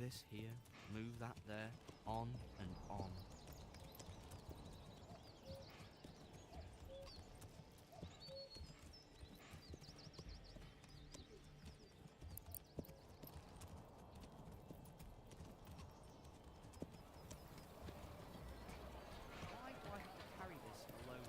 this here, move that there, on and on. Why do I have to carry this alone?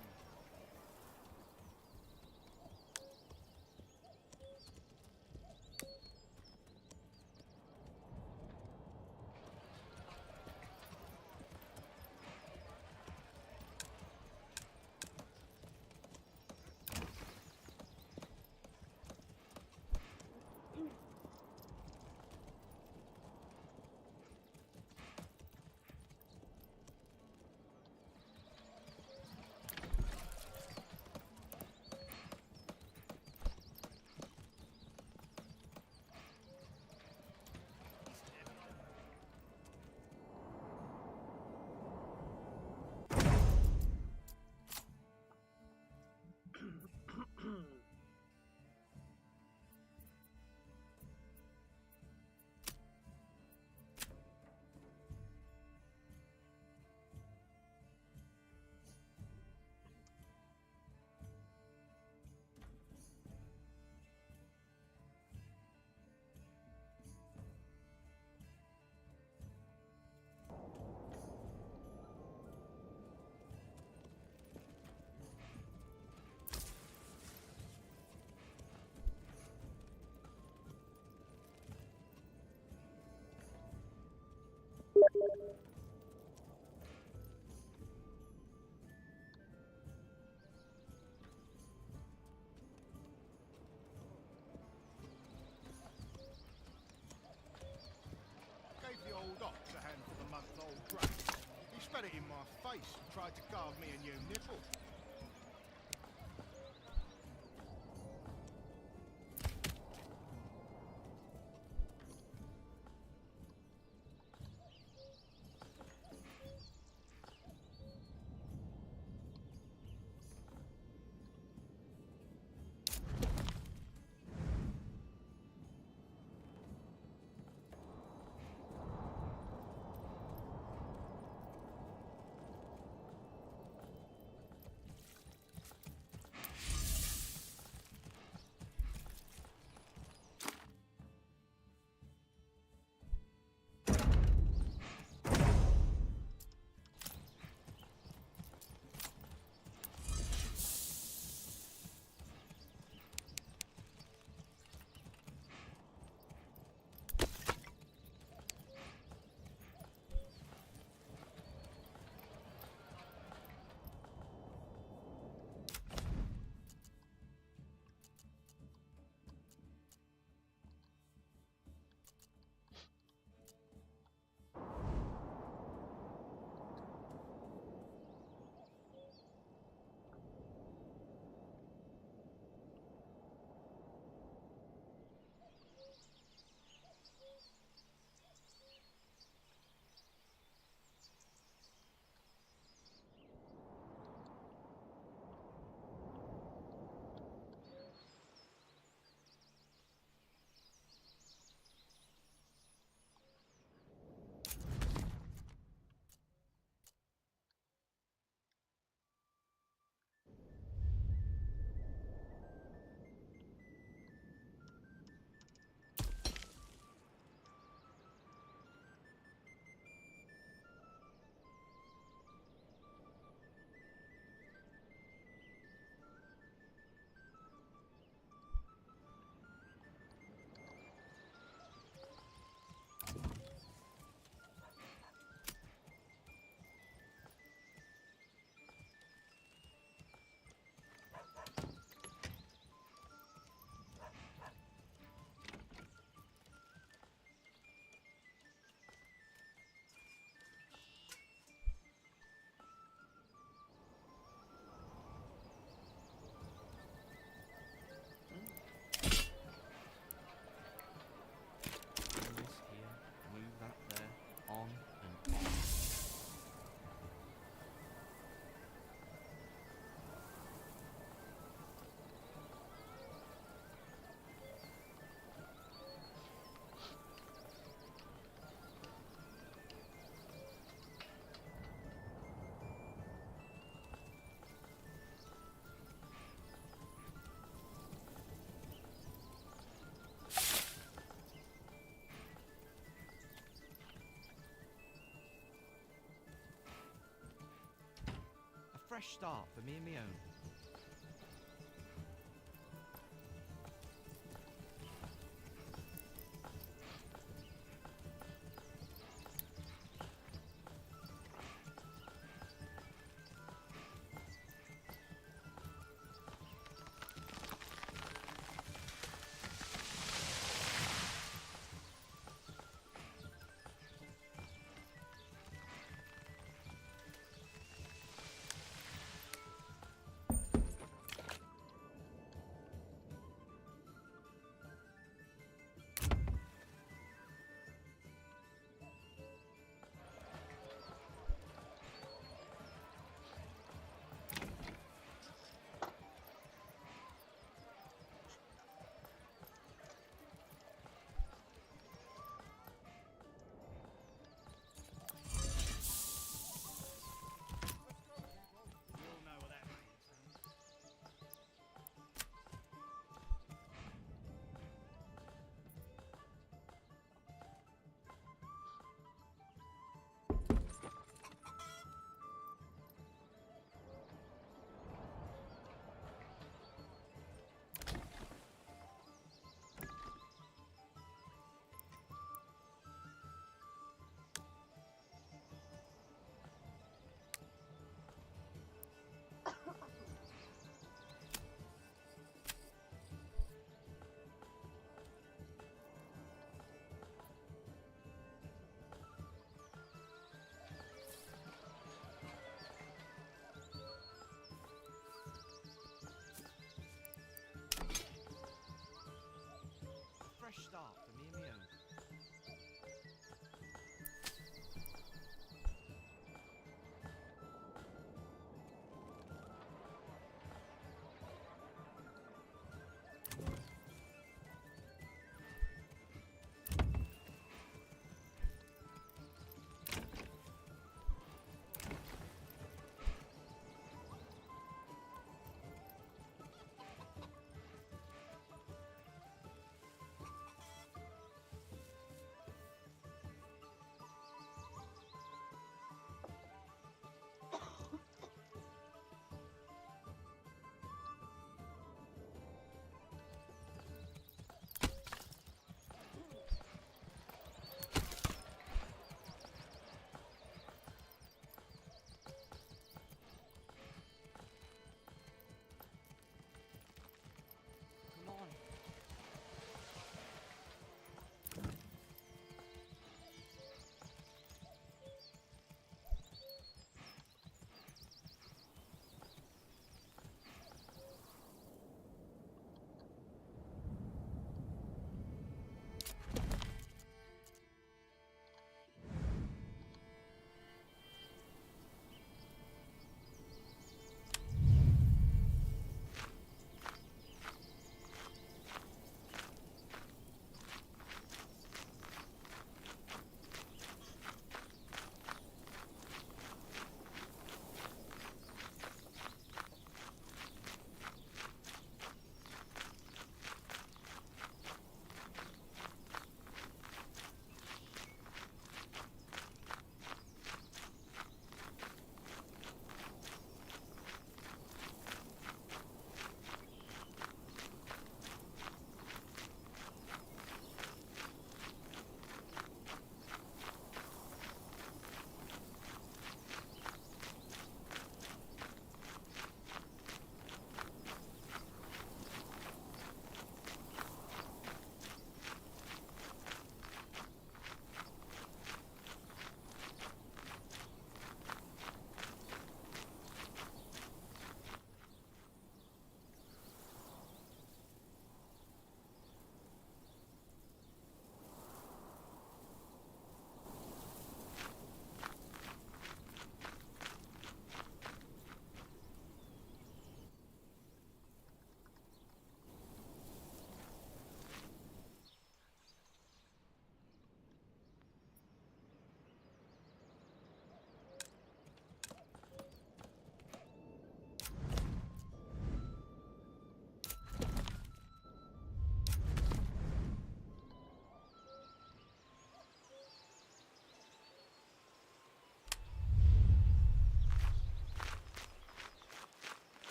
Gave the old ox a handful of month-old grapes. He spat it in my face and tried to carve me a new nipple. fresh start for me and me own.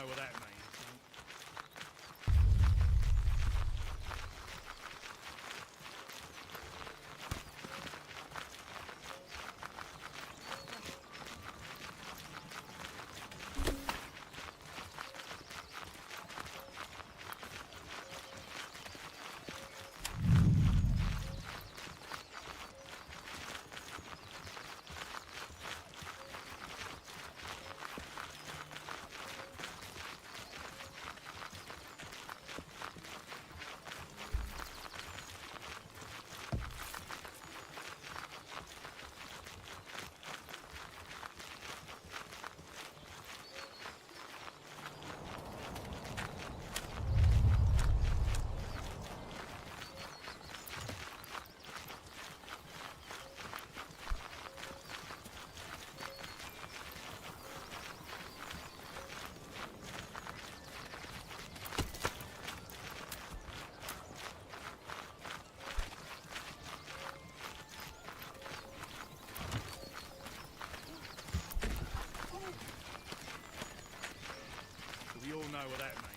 know what that means. We all know what that means.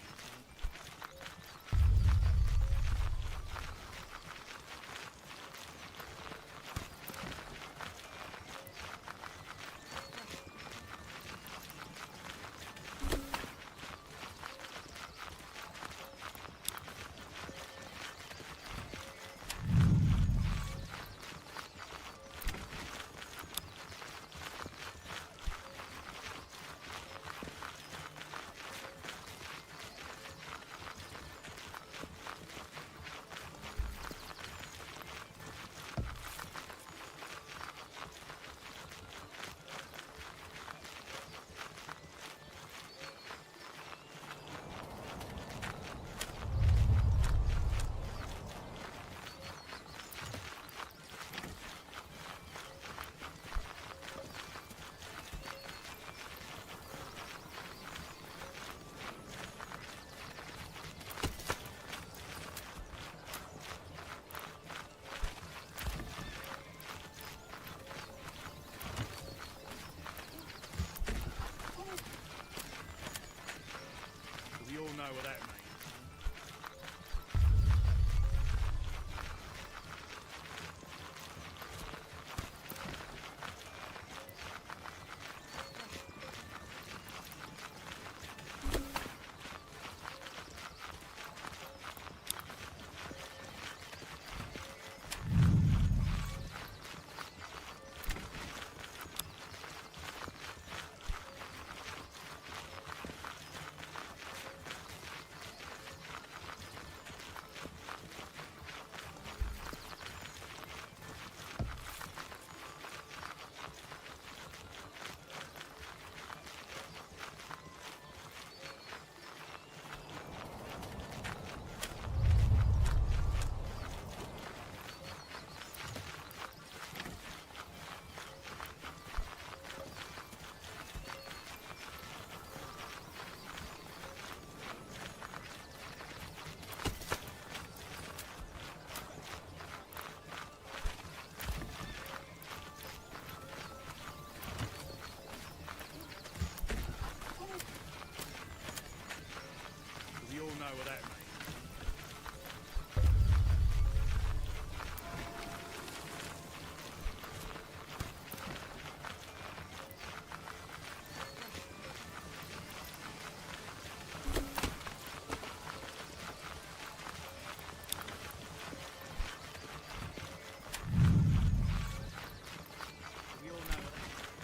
We all know what that means. We all know what that means. We all know what that means.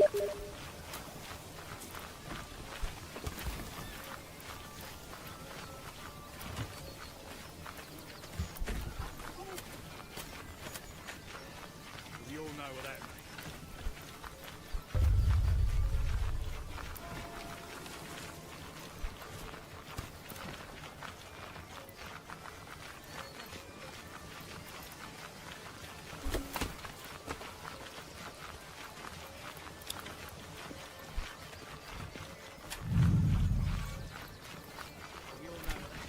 We all know what that means. We all know what that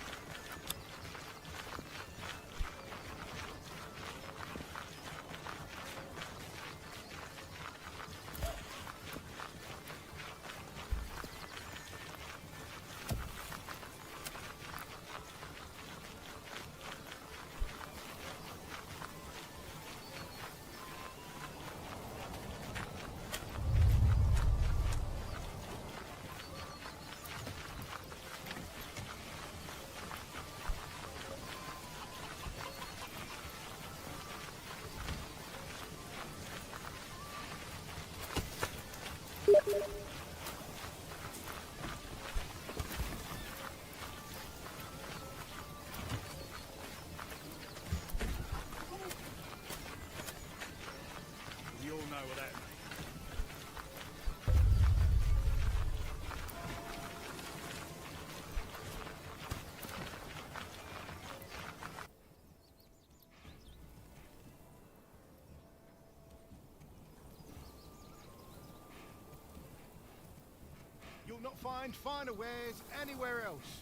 means. We all know what that means. You'll not find finer wares anywhere else.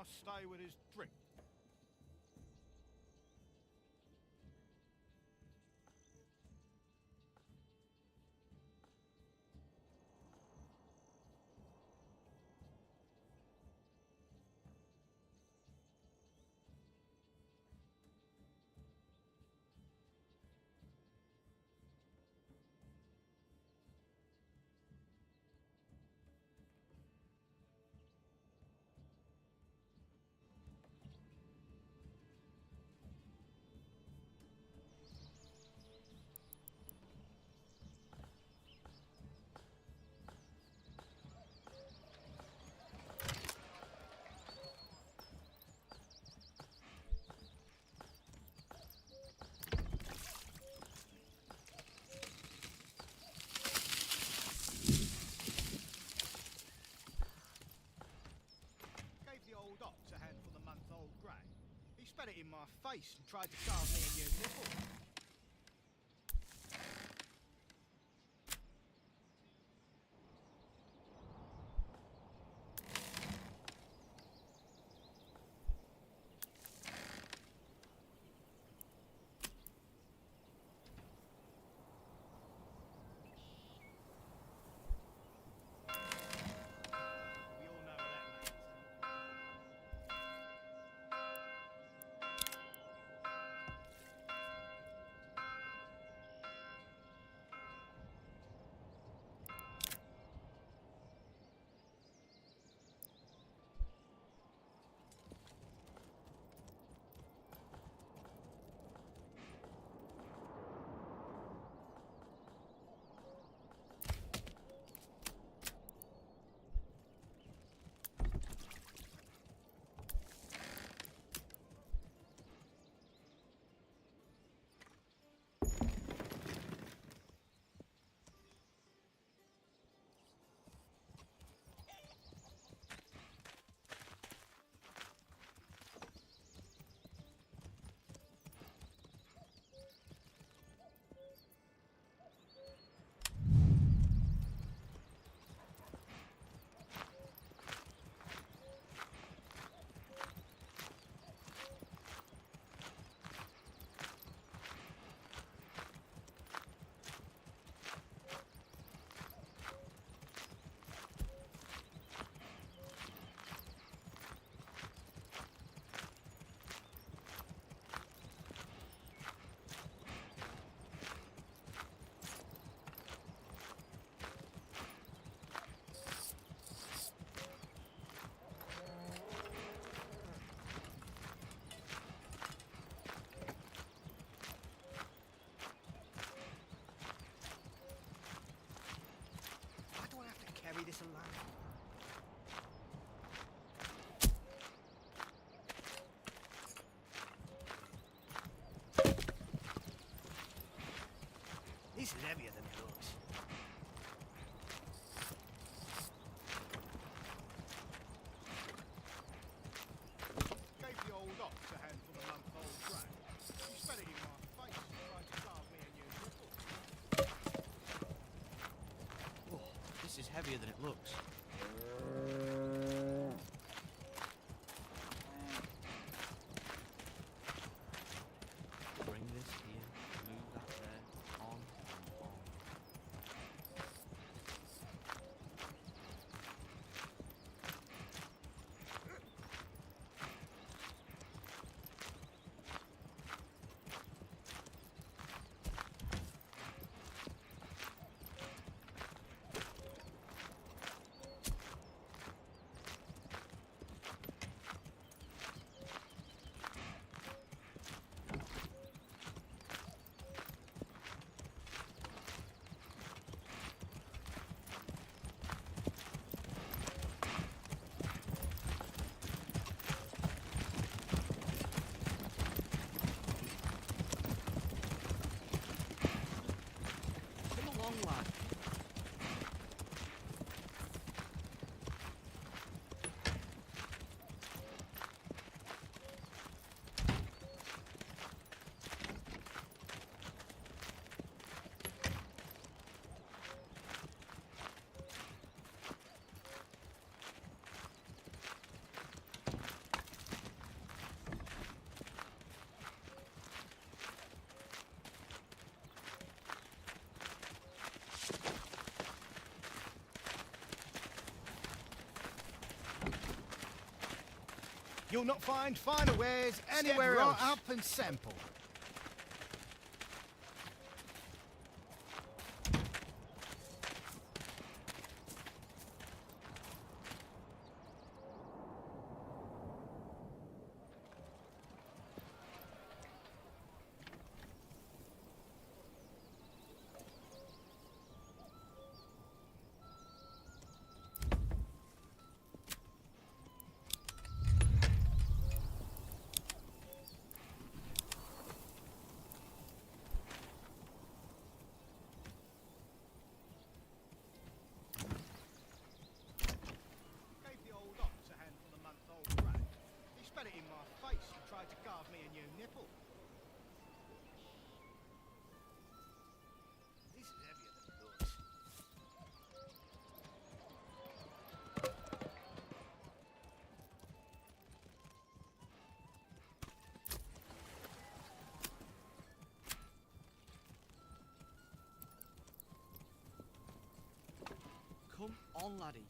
must stay with his drink. He spat it in my face and tried to carve me a new nipple. We all know what that means. Why do I have to carry this alone? This is heavier than it looks. Gave the old ox a handful of month-old grain. He spat it in my face and tried to carve me a new nipple. Oh, this is heavier than it looks. Bring this here, move that there, on and on. You'll not find finer wares anywhere else. Step right up and sample. Come on, laddie.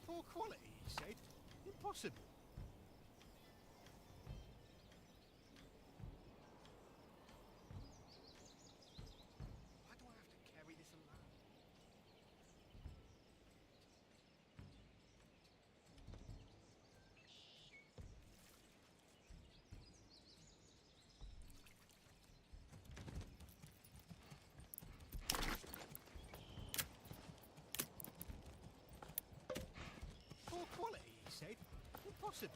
Poor quality, he said. Impossible. Why do I have to carry this alone? Poor quality, he said. Impossible.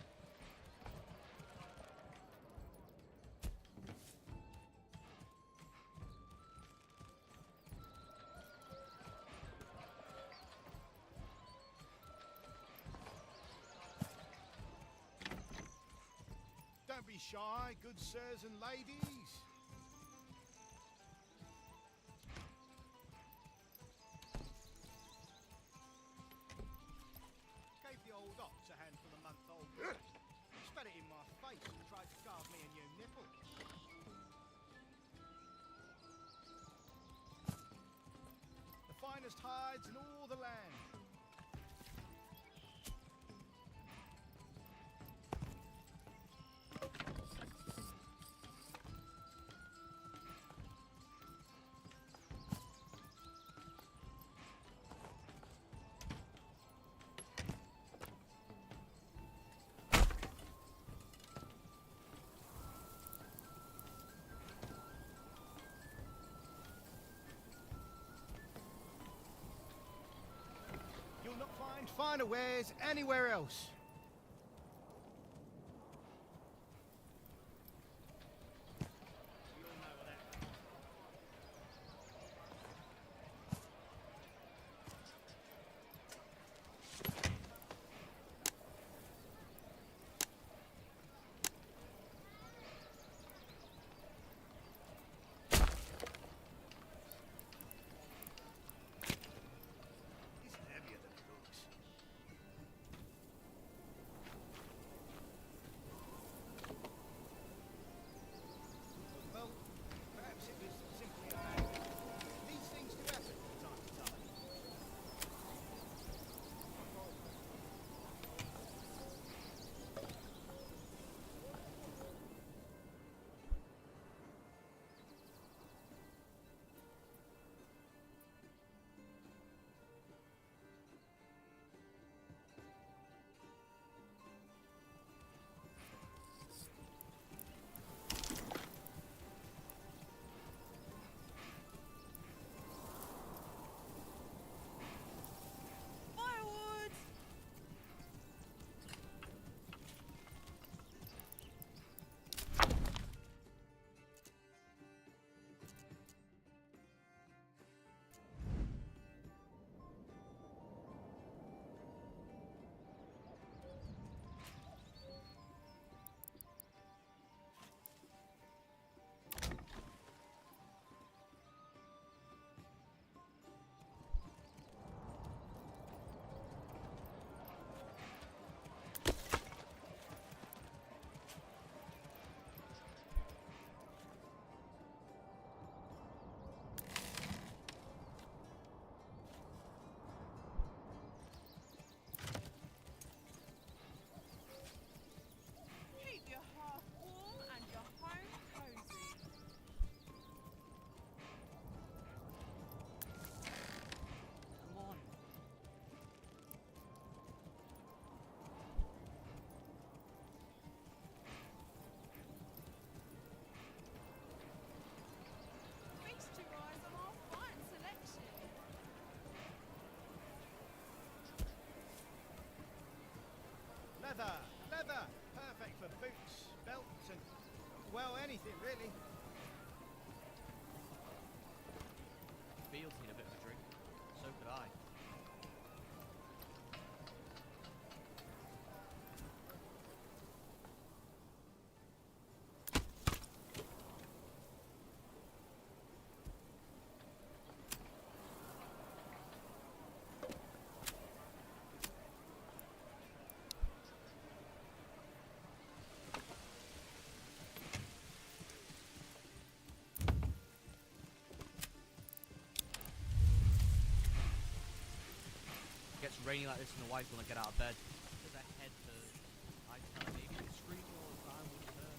Don't be shy, good sirs and ladies. Gave the old ox a handful of month-old bread. He spat it in my face and tried to carve me a new nipple. The finest hides in all the land. You'll not find finer wares anywhere else. We all know what that means. It's heavier than it looks. Well, anything really. Fields need a bit of a drink. So could I. Gets rainy like this and the wife when I get out of bed. Because her head hurts. I tell her maybe she screams all the time with her.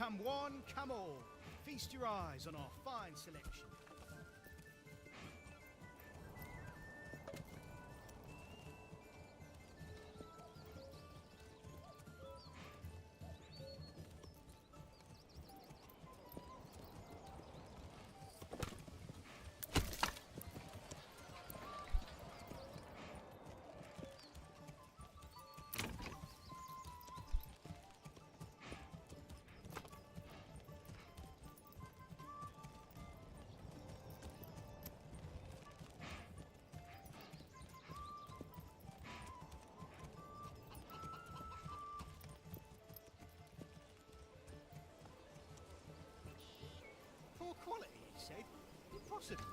Come one, come all. Feast your eyes on our fine selection. Poor quality, he said. Impossible.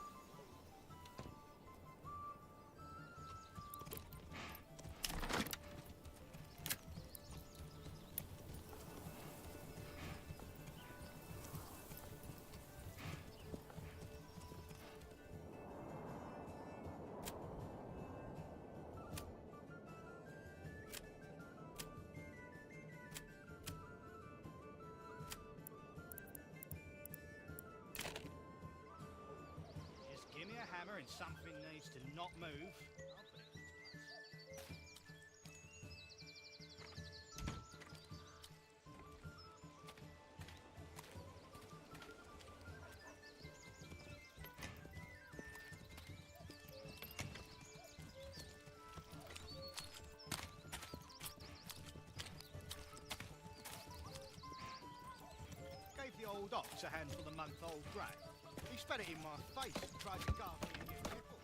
Just give me a hammer and something needs to not move. I'll put it in its place. Gave the old ox a handful of the month-old drag. He spat it in my face and tried to gargle me a new nipple.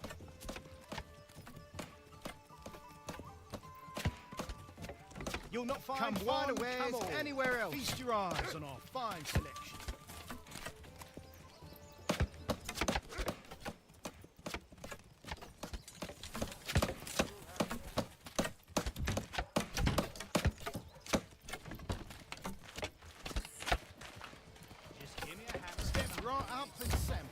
You'll not find finer wares anywhere else. Feast your eyes on our fine selection. Just give me a hammer. Step right up and sample.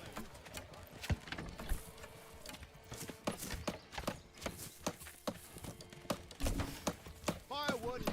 Firewood.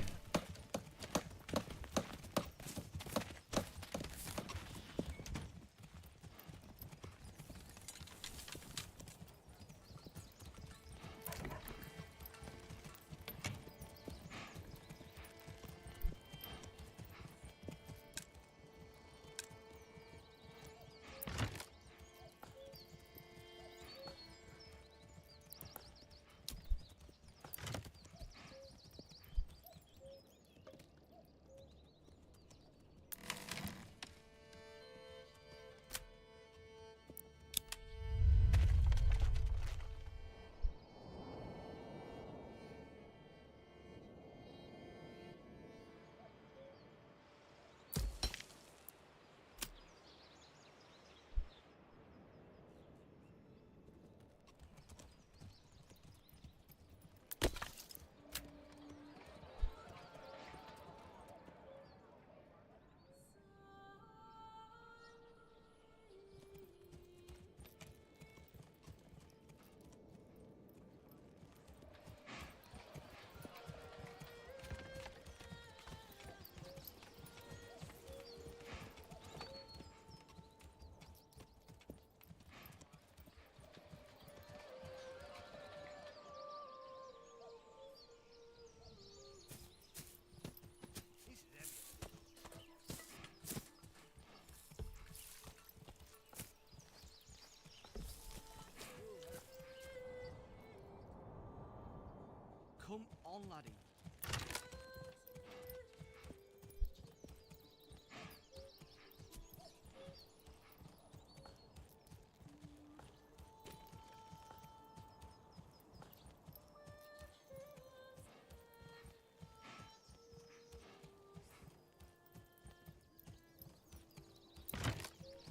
Come on, laddie.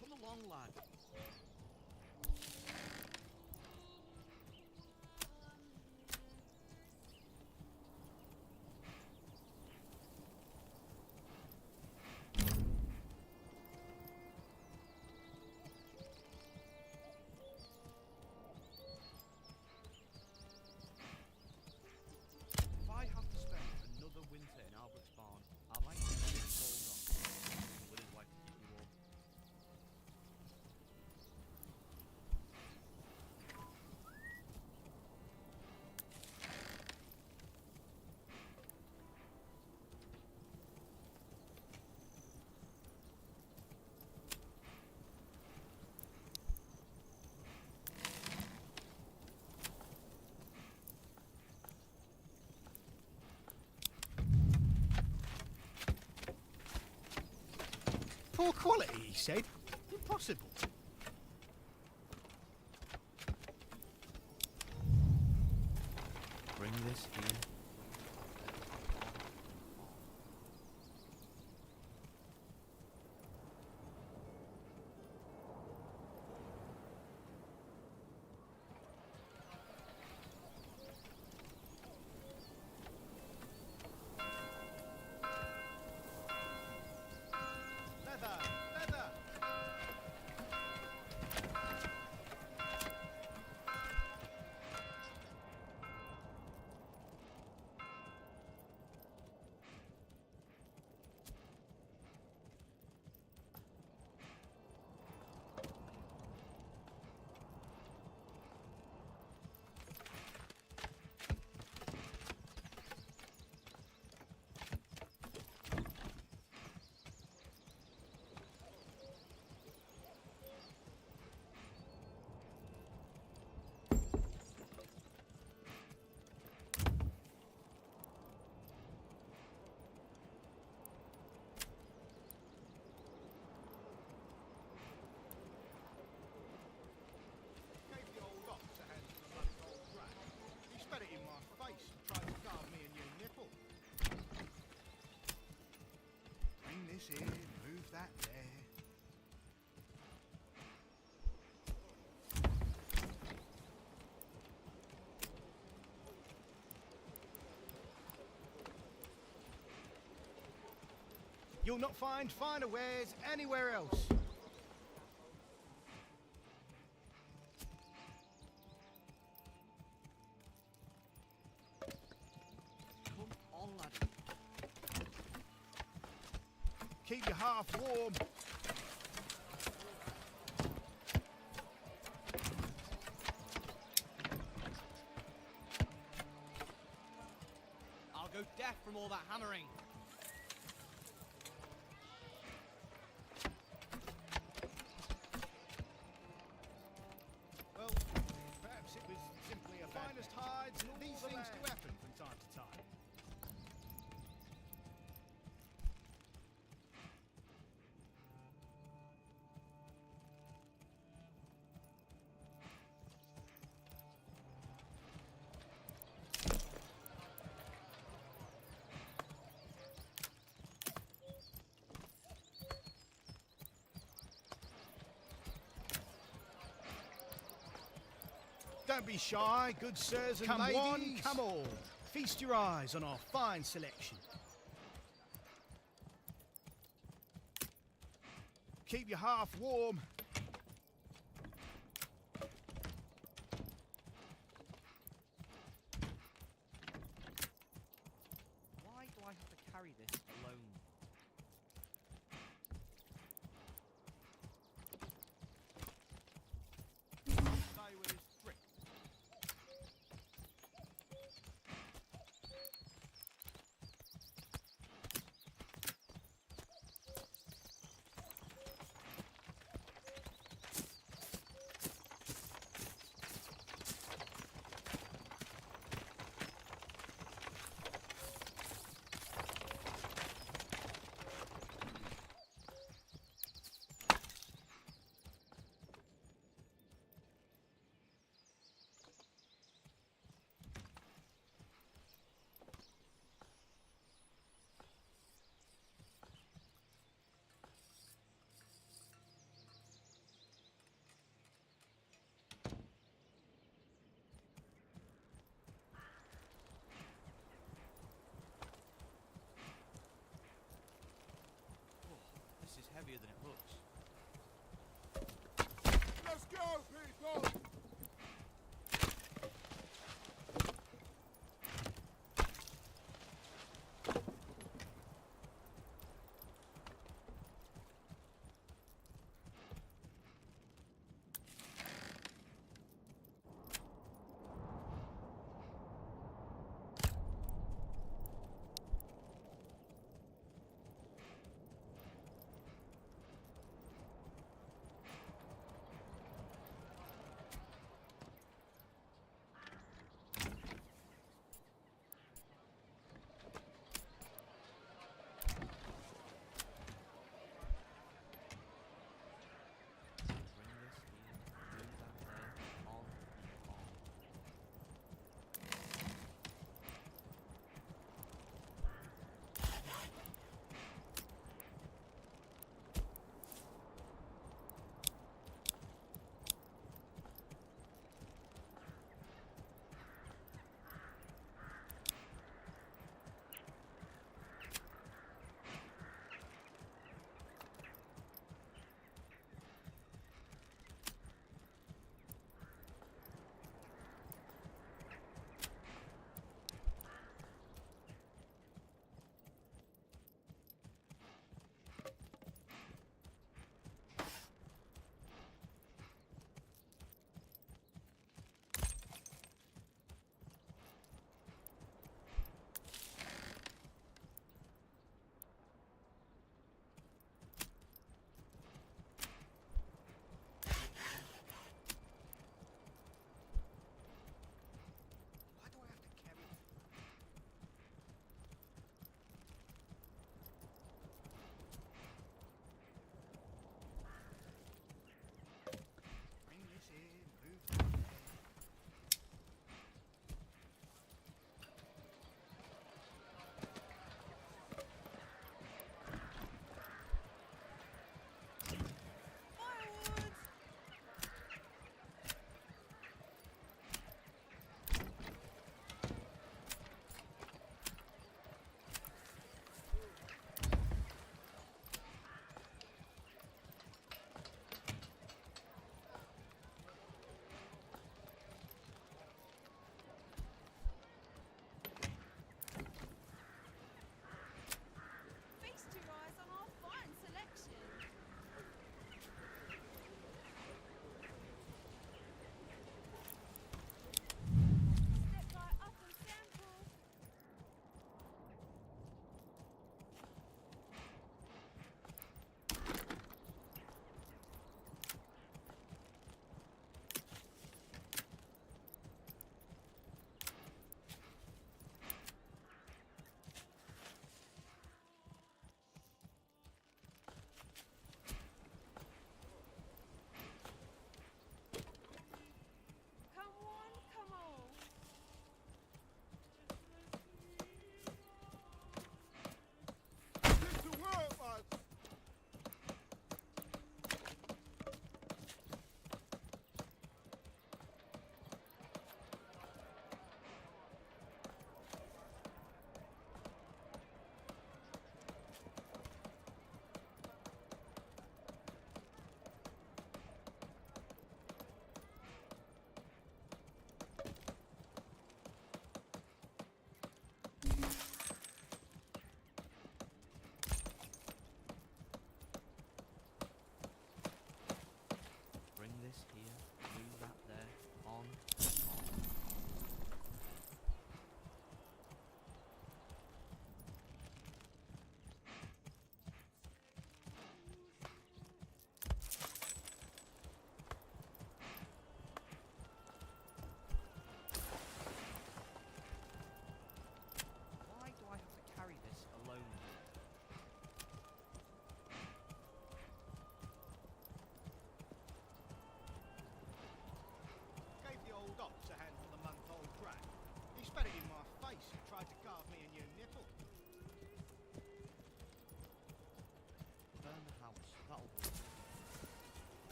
Come along, lad. If I have to spend another winter in Albert's barn, I might get sold off with Poor quality, he said. Impossible. Bring this here. Leather! Leather! Gave the old ox a hand for a month-old drag. He spat it in my face and tried to carve me a new nipple. Bring this in, move that there. You'll not find finer wares anywhere else. Come on, laddie. Keep your half warm. I'll go deaf from all that hammering. Well, perhaps it was simply a finest hides, and these things do happen from time to time. Don't be shy, good sirs and Come ladies. one, Come all. Feast your eyes on our fine selection. Keep your half warm. Why do I have to carry this alone? Stay with his trick. This is heavier than it looks. Let's go, people!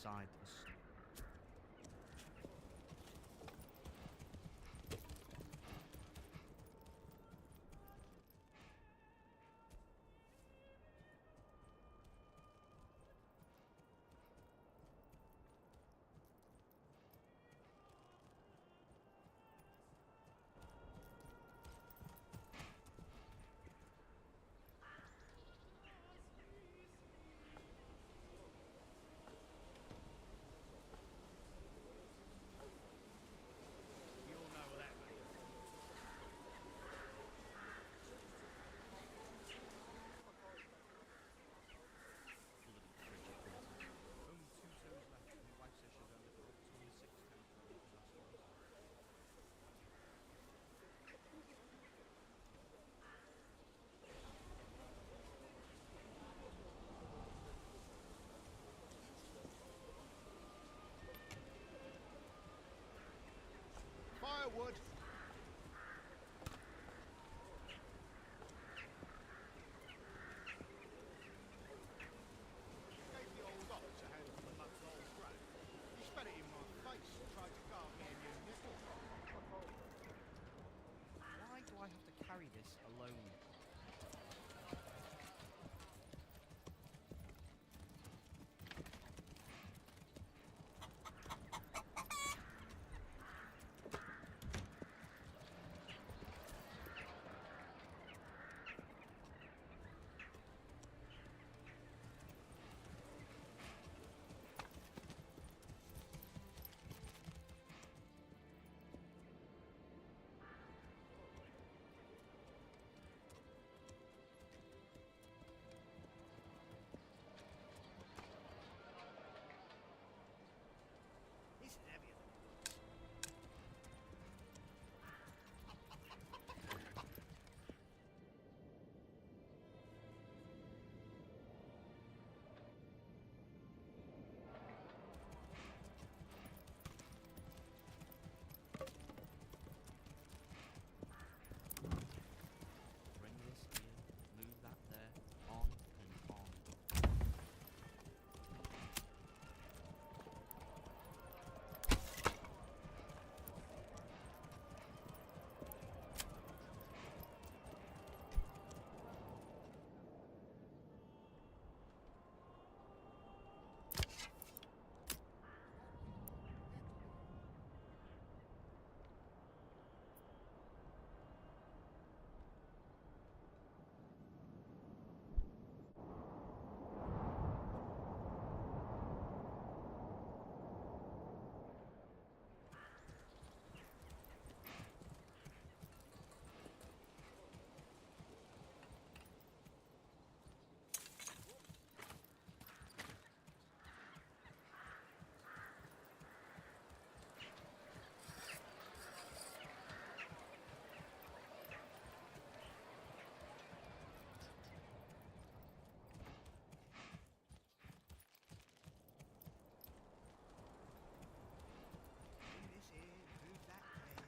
inside the You all know what that means. bloody frigid winters. Only 2 toes left. My wife says she'll go and live at level 26 temporarily if that's what. Firewood! Gave the old ox a handful of months old drag. He spat it in my face and tried to guard me a new nipple. Why do I have to carry this alone? This is heavier than Bring this here, move that there, on and on. move this here, move that there.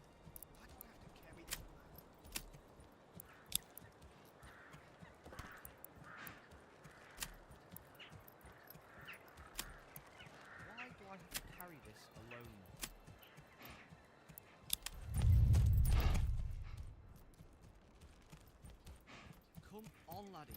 Why do I have to carry this alone? Why do I have to carry this alone? Come on, laddie.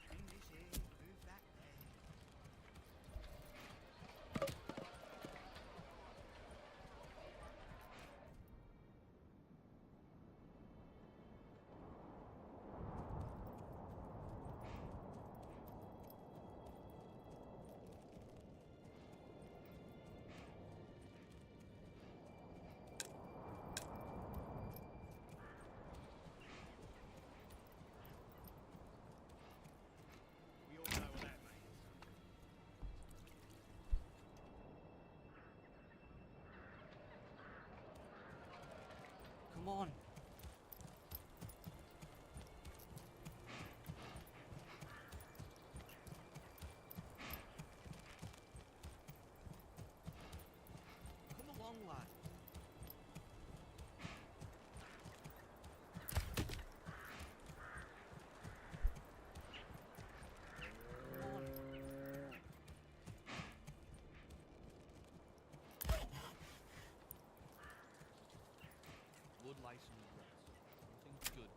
Bring this here, move that there. Come on. Come along, lad. Come on. Would like some regrets. Nothing good.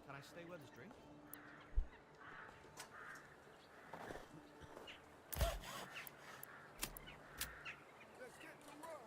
Can I stay with this drink? Let's get to work.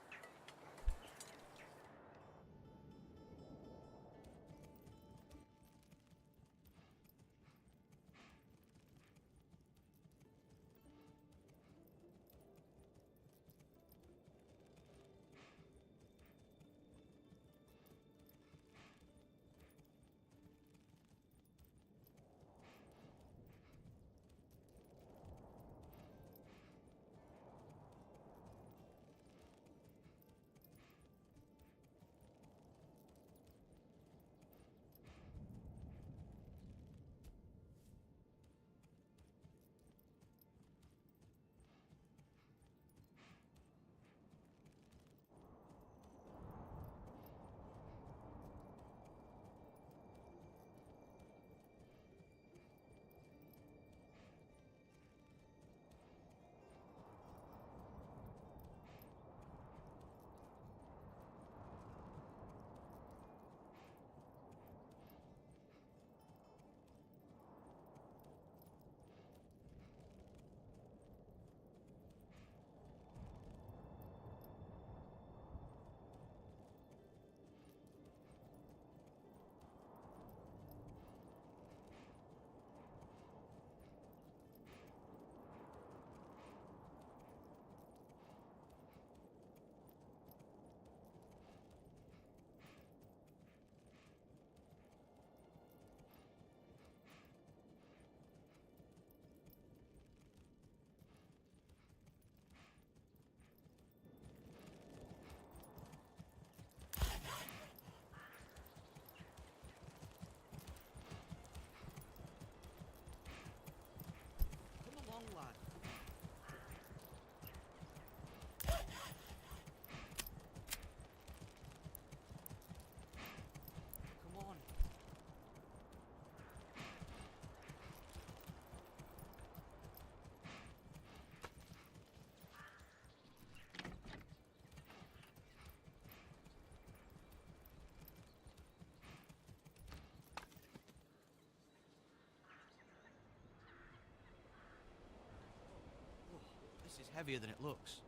Come along, lad. Come on. Oh, this is heavier than it looks.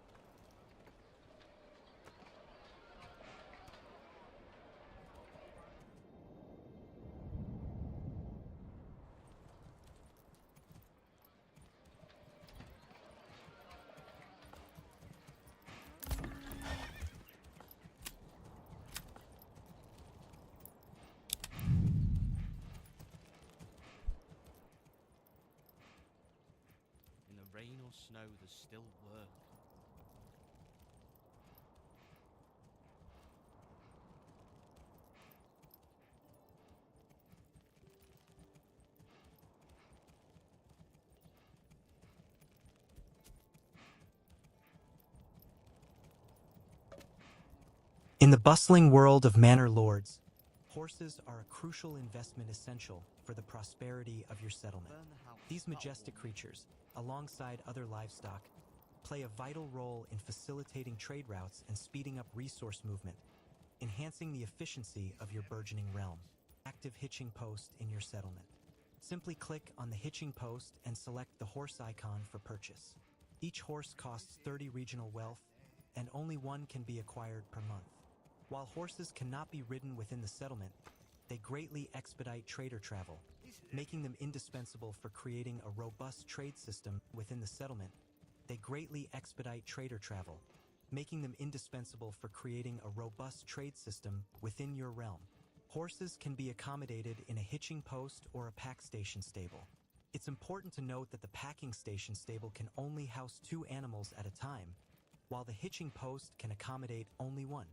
In the rain or snow, there's still work. In the bustling world of Manor Lords, horses are a crucial investment essential for the prosperity of your settlement. Burn the house. These That'll majestic warm. creatures, alongside other livestock, play a vital role in facilitating trade routes and speeding up resource movement, enhancing the efficiency of your burgeoning realm. Active hitching post in your settlement. Simply click on the hitching post and select the horse icon for purchase. Each horse costs 30 regional wealth, and only one can be acquired per month. While horses cannot be ridden within the settlement, they greatly expedite trader travel, making them indispensable for creating a robust trade system within the settlement. They greatly expedite trader travel, making them indispensable for creating a robust trade system within your realm. Horses can be accommodated in a hitching post or a pack station stable. It's important to note that the packing station stable can only house 2 animals at a time, while the hitching post can accommodate only one.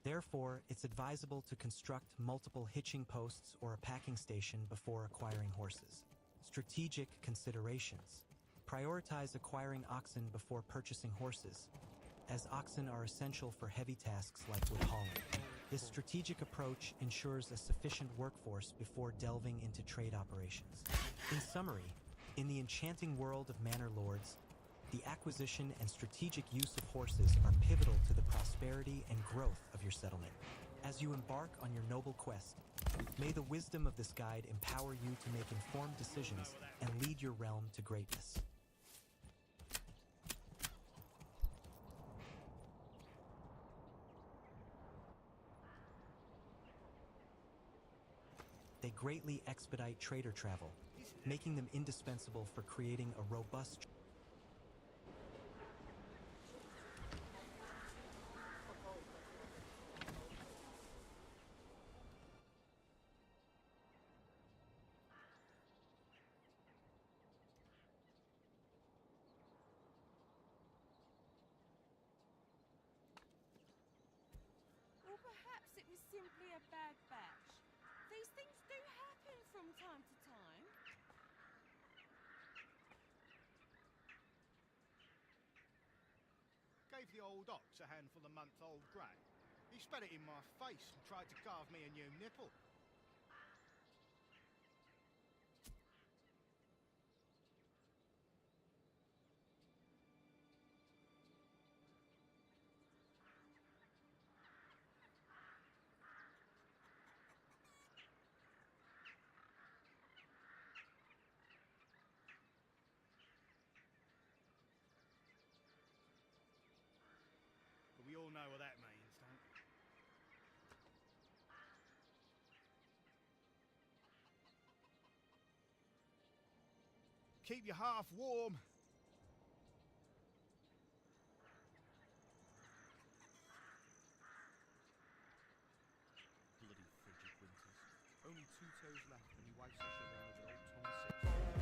Therefore, it's advisable to construct multiple hitching posts or a packing station before acquiring horses. Strategic considerations. Prioritize acquiring oxen before purchasing horses, as oxen are essential for heavy tasks like wood hauling. This strategic approach ensures a sufficient workforce before delving into trade operations. In summary, in the enchanting world of Manor Lords, the acquisition and strategic use of horses are pivotal to the prosperity and growth of your settlement. As you embark on your noble quest, may the wisdom of this guide empower you to make informed decisions and lead your realm to greatness. They greatly expedite trader travel, making them indispensable for creating a robust Or perhaps it was simply a bad batch. These things do happen from time to time. Gave the old ox a handful of month-old grey. He spat it in my face and tried to carve me a new nipple. But we all know what that means, don't we? Keep your half warm. Bloody frigid winters. Only 2 toes left and your wife's such a rain with her old 26.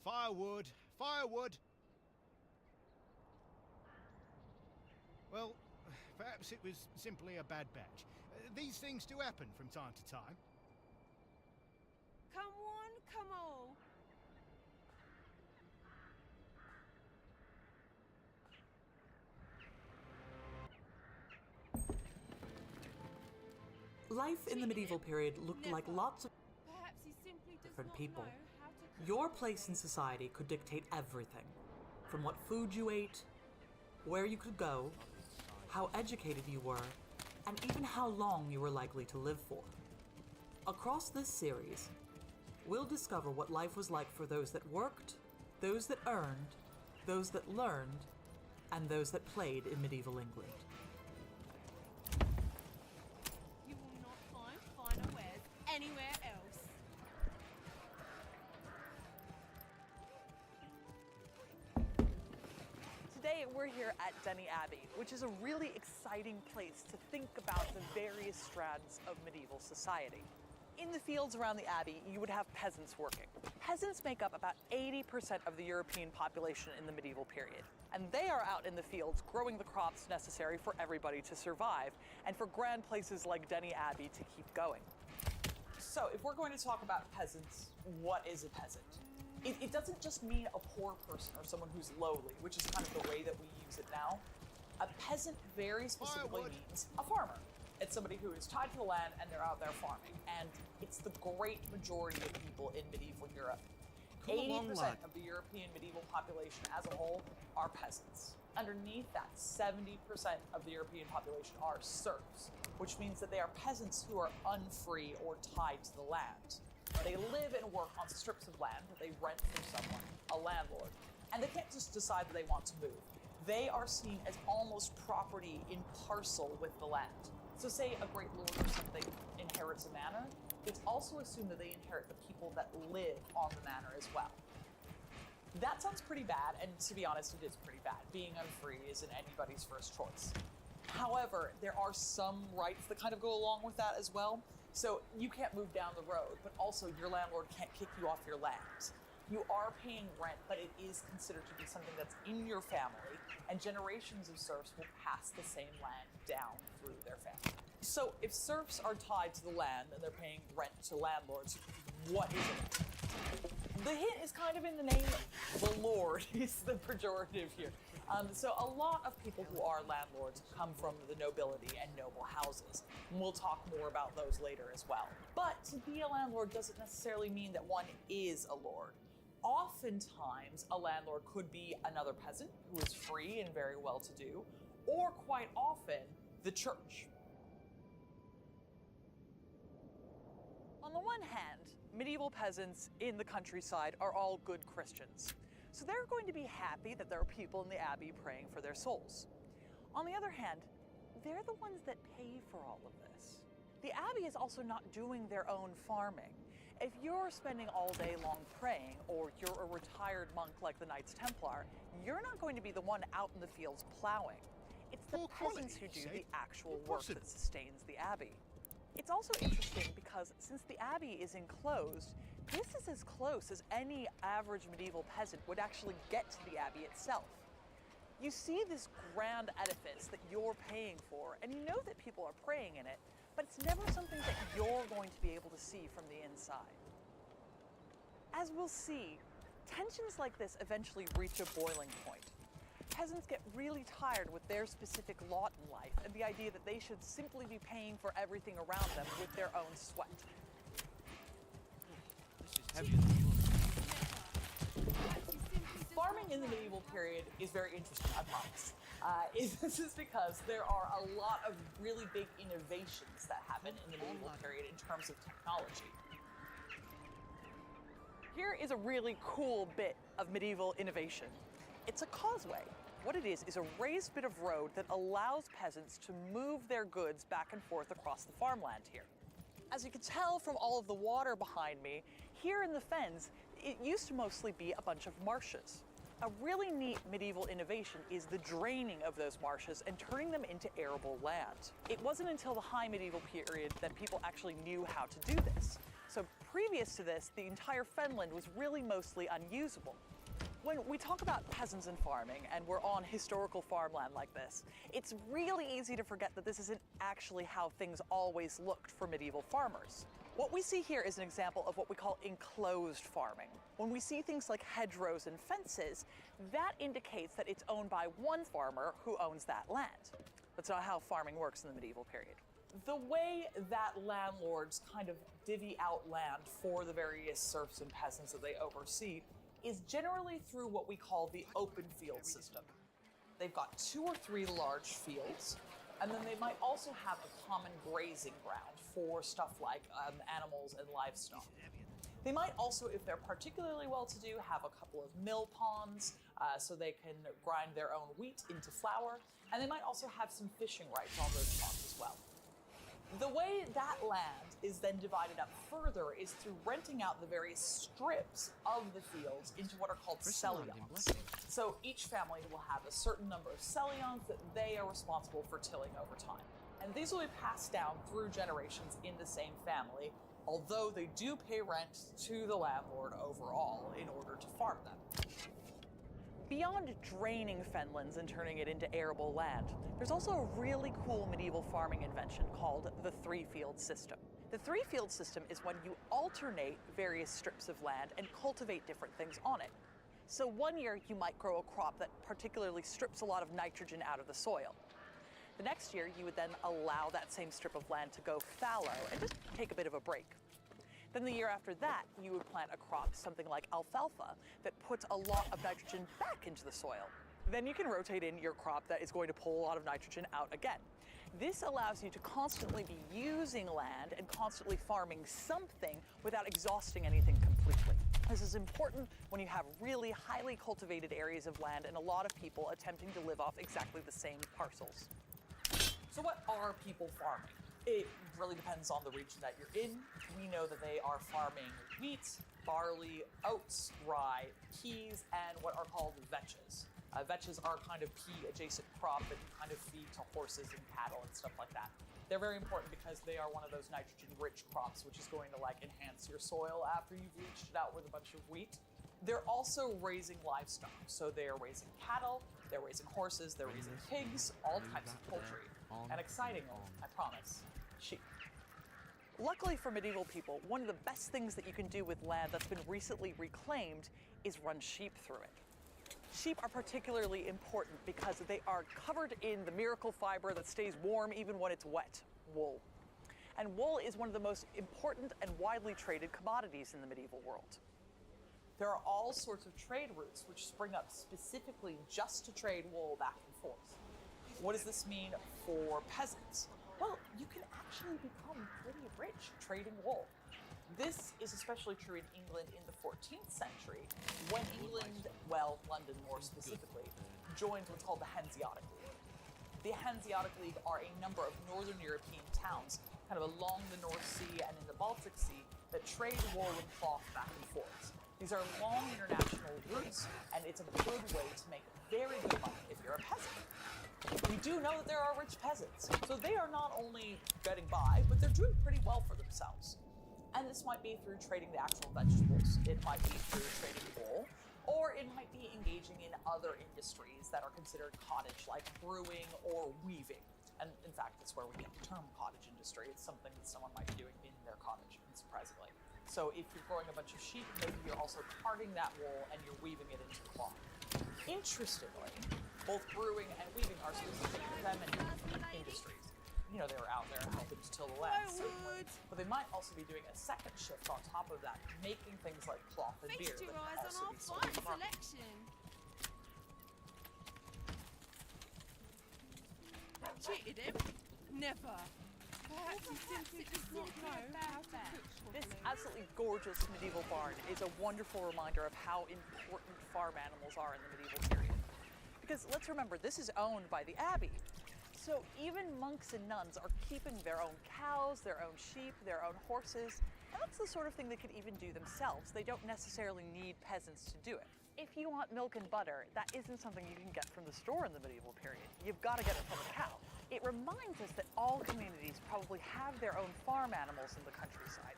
Firewood, firewood. Well, perhaps it was simply a bad batch. These things do happen from time to time. Come one, come all. Life in the medieval period looked like lots of Perhaps he simply does different not people. know how to cook. Your place in society could dictate everything, from what food you ate, where you could go, how educated you were, and even how long you were likely to live for. Across this series, we'll discover what life was like for those that worked, those that earned, those that learned, and those that played in medieval England. You will not find finer wares anywhere else. Today we're here at Denny Abbey, which is a really exciting place to think about the various strands of medieval society. In the fields around the Abbey, you would have peasants working. Peasants make up about 80% of the European population in the medieval period. And they are out in the fields growing the crops necessary for everybody to survive and for grand places like Denny Abbey to keep going. So, if we're going to talk about peasants, what is a peasant? It doesn't just mean a poor person or someone who's lowly, which is kind of the way that we use it now. A peasant very specifically Firewood. means a farmer. It's somebody who is tied to the land and they're out there farming. And it's the great majority of people in medieval Europe. Come along, 80% lad. of the European medieval population as a whole are peasants. Underneath that, 70% of the European population are serfs, which means that they are peasants who are unfree or tied to the land. They live and work on strips of land that they rent from someone, a landlord, and they can't just decide that they want to move. They are seen as almost property in parcel with the land. So say a great lord or something inherits a manor, it's also assumed that they inherit the people that live on the manor as well. That sounds pretty bad, and to be honest, it is pretty bad. Being unfree isn't anybody's first choice. However, there are some rights that kind of go along with that as well. So you can't move down the road, but also your landlord can't kick you off your land. You are paying rent, but it is considered to be something that's in your family, and generations of serfs will pass the same land down through their family. So if serfs are tied to the land and they're paying rent to landlords, what is it? The hint is kind of in the name. The Lord is the pejorative here. So a lot of people who are landlords come from the nobility and noble houses. And we'll talk more about those later as well. But to be a landlord doesn't necessarily mean that one is a lord. Oftentimes, a landlord could be another peasant who is free and very well-to-do, or quite often, the church. On the one hand, medieval peasants in the countryside are all good Christians. So they're going to be happy that there are people in the abbey praying for their souls. On the other hand, they're the ones that pay for all of this. The abbey is also not doing their own farming. If you're spending all day long praying, or you're a retired monk like the Knights Templar, you're not going to be the one out in the fields plowing. It's the Poor peasants who quality, do you the say? actual work Impossible. that sustains the abbey. It's also interesting because since the abbey is enclosed, this is as close as any average medieval peasant would actually get to the abbey itself. You see this grand edifice that you're paying for, and you know that people are praying in it, but it's never something that you're going to be able to see from the inside. As we'll see, tensions like this eventually reach a boiling point. Peasants get really tired with their specific lot in life and the idea that they should simply be paying for everything around them with their own sweat. This is heavier than you Farming in the medieval period is very interesting, I promise. This is because there are a lot of really big innovations that happen in the medieval period in terms of technology. Here is a really cool bit of medieval innovation. It's a causeway. What it is a raised bit of road that allows peasants to move their goods back and forth across the farmland here. As you can tell from all of the water behind me, here in the fens, it used to mostly be a bunch of marshes. A really neat medieval innovation is the draining of those marshes and turning them into arable land. It wasn't until the high medieval period that people actually knew how to do this. So previous to this, the entire fenland was really mostly unusable. When we talk about peasants and farming, and we're on historical farmland like this, it's really easy to forget that this isn't actually how things always looked for medieval farmers. What we see here is an example of what we call enclosed farming. When we see things like hedgerows and fences, that indicates that it's owned by one farmer who owns that land. That's not how farming works in the medieval period. The way that landlords kind of divvy out land for the various serfs and peasants that they oversee is generally through what we call the open field system. They've got 2 or 3 large fields, and then they might also have a common grazing ground for stuff like animals and livestock. They might also, if they're particularly well-to-do, have a couple of mill ponds so they can grind their own wheat into flour, and they might also have some fishing rights on those ponds as well. The way that land is then divided up further is through renting out the various strips of the fields into what are called sellions. So each family will have a certain number of sellions that they are responsible for tilling over time. And these will be passed down through generations in the same family, although they do pay rent to the landlord overall in order to farm them. Beyond draining fenlands and turning it into arable land, there's also a really cool medieval farming invention called the 3-field system. The 3-field system is when you alternate various strips of land and cultivate different things on it. So one year you might grow a crop that particularly strips a lot of nitrogen out of the soil. The next year you would then allow that same strip of land to go fallow and just take a bit of a break. Then the year after that, you would plant a crop, something like alfalfa, that puts a lot of nitrogen back into the soil. Then you can rotate in your crop that is going to pull a lot of nitrogen out again. This allows you to constantly be using land and constantly farming something without exhausting anything completely. This is important when you have really highly cultivated areas of land and a lot of people attempting to live off exactly the same parcels. So what are people farming? It really depends on the region that you're in. We know that they are farming wheat, barley, oats, rye, peas, and what are called vetches. Vetches are kind of pea-adjacent crop that you kind of feed to horses and cattle and stuff like that. They're very important because they are one of those nitrogen-rich crops, which is going to like enhance your soil after you've leached it out with a bunch of wheat. They're also raising livestock, so they are raising cattle, they're raising horses, they're raising pigs, all types of poultry, and excitingly, I promise, sheep. Luckily for medieval people, one of the best things that you can do with land that's been recently reclaimed is run sheep through it. Sheep are particularly important because they are covered in the miracle fiber that stays warm even when it's wet, wool. And wool is one of the most important and widely traded commodities in the medieval world. There are all sorts of trade routes which spring up specifically just to trade wool back and forth. What does this mean for peasants? Well, you can actually become pretty rich trading wool. This is especially true in England in the 14th century, when England, well, London more specifically, joined what's called the Hanseatic League. The Hanseatic League are a number of northern European towns, kind of along the North Sea and in the Baltic Sea, that trade wool and cloth back and forth. These are long international routes, and it's a good way to make very good money if you're a peasant. We do know that there are rich peasants, so they are not only getting by, but they're doing pretty well for themselves. And this might be through trading the actual vegetables, it might be through trading wool, or it might be engaging in other industries that are considered cottage, like brewing or weaving. And in fact, that's where we get the term cottage industry. It's something that someone might be doing in their cottage, unsurprisingly. So if you're growing a bunch of sheep, maybe you're also carding that wool and you're weaving it into cloth. Interestingly, both brewing and weaving are specifically feminine industries. You know, they were out there helping to till the land, certainly. But they might also be doing a second shift on top of that, making things like cloth and beer Feast your that can eyes also on be our sold in fine the market. selection. Cheated him? Never. Perhaps he simply does not know how to cook This properly. absolutely gorgeous medieval barn is a wonderful reminder of how important farm animals are in the medieval period. Because let's remember, this is owned by the abbey. So even monks and nuns are keeping their own cows, their own sheep, their own horses, and that's the sort of thing they could even do themselves. They don't necessarily need peasants to do it. If you want milk and butter, that isn't something you can get from the store in the medieval period. You've got to get it from a cow. It reminds us that all communities probably have their own farm animals in the countryside.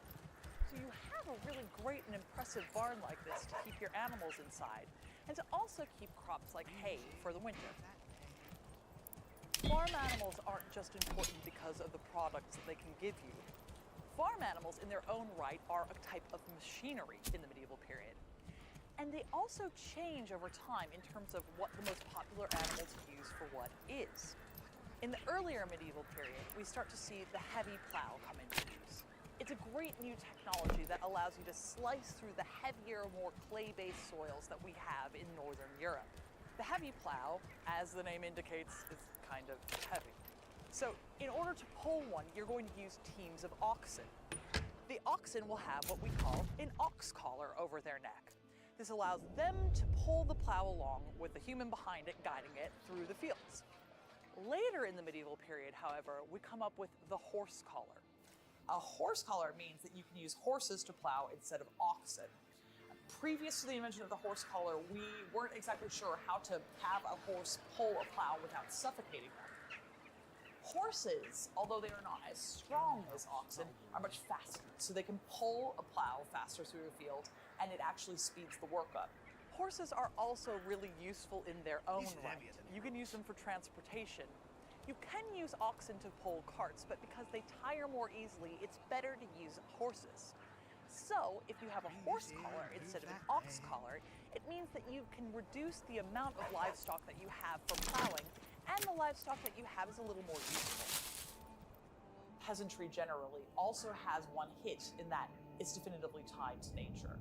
So you have a really great and impressive barn like this to keep your animals inside, and to also keep crops like hay for the winter. Farm animals aren't just important because of the products that they can give you. Farm animals in their own right are a type of machinery in the medieval period. And they also change over time in terms of what the most popular animals use for what is. In the earlier medieval period, we start to see the heavy plow come into use. It's a great new technology that allows you to slice through the heavier, more clay-based soils that we have in Northern Europe. The heavy plow, as the name indicates, is kind of heavy. So in order to pull one, you're going to use teams of oxen. The oxen will have what we call an ox collar over their neck. This allows them to pull the plow along with the human behind it guiding it through the fields. Later in the medieval period, however, we come up with the horse collar. A horse collar means that you can use horses to plow instead of oxen. Previous to the invention of the horse collar, we weren't exactly sure how to have a horse pull a plow without suffocating them. Horses, although they are not as strong as oxen, are much faster, so they can pull a plow faster through a field, and it actually speeds the work up. Horses are also really useful in their own right. You can use them for transportation. You can use oxen to pull carts, but because they tire more easily, it's better to use horses. So, if you have a horse collar instead of an ox collar, it means that you can reduce the amount of livestock that you have for plowing, and the livestock that you have is a little more useful. Peasantry generally also has one hit in that it's definitively tied to nature.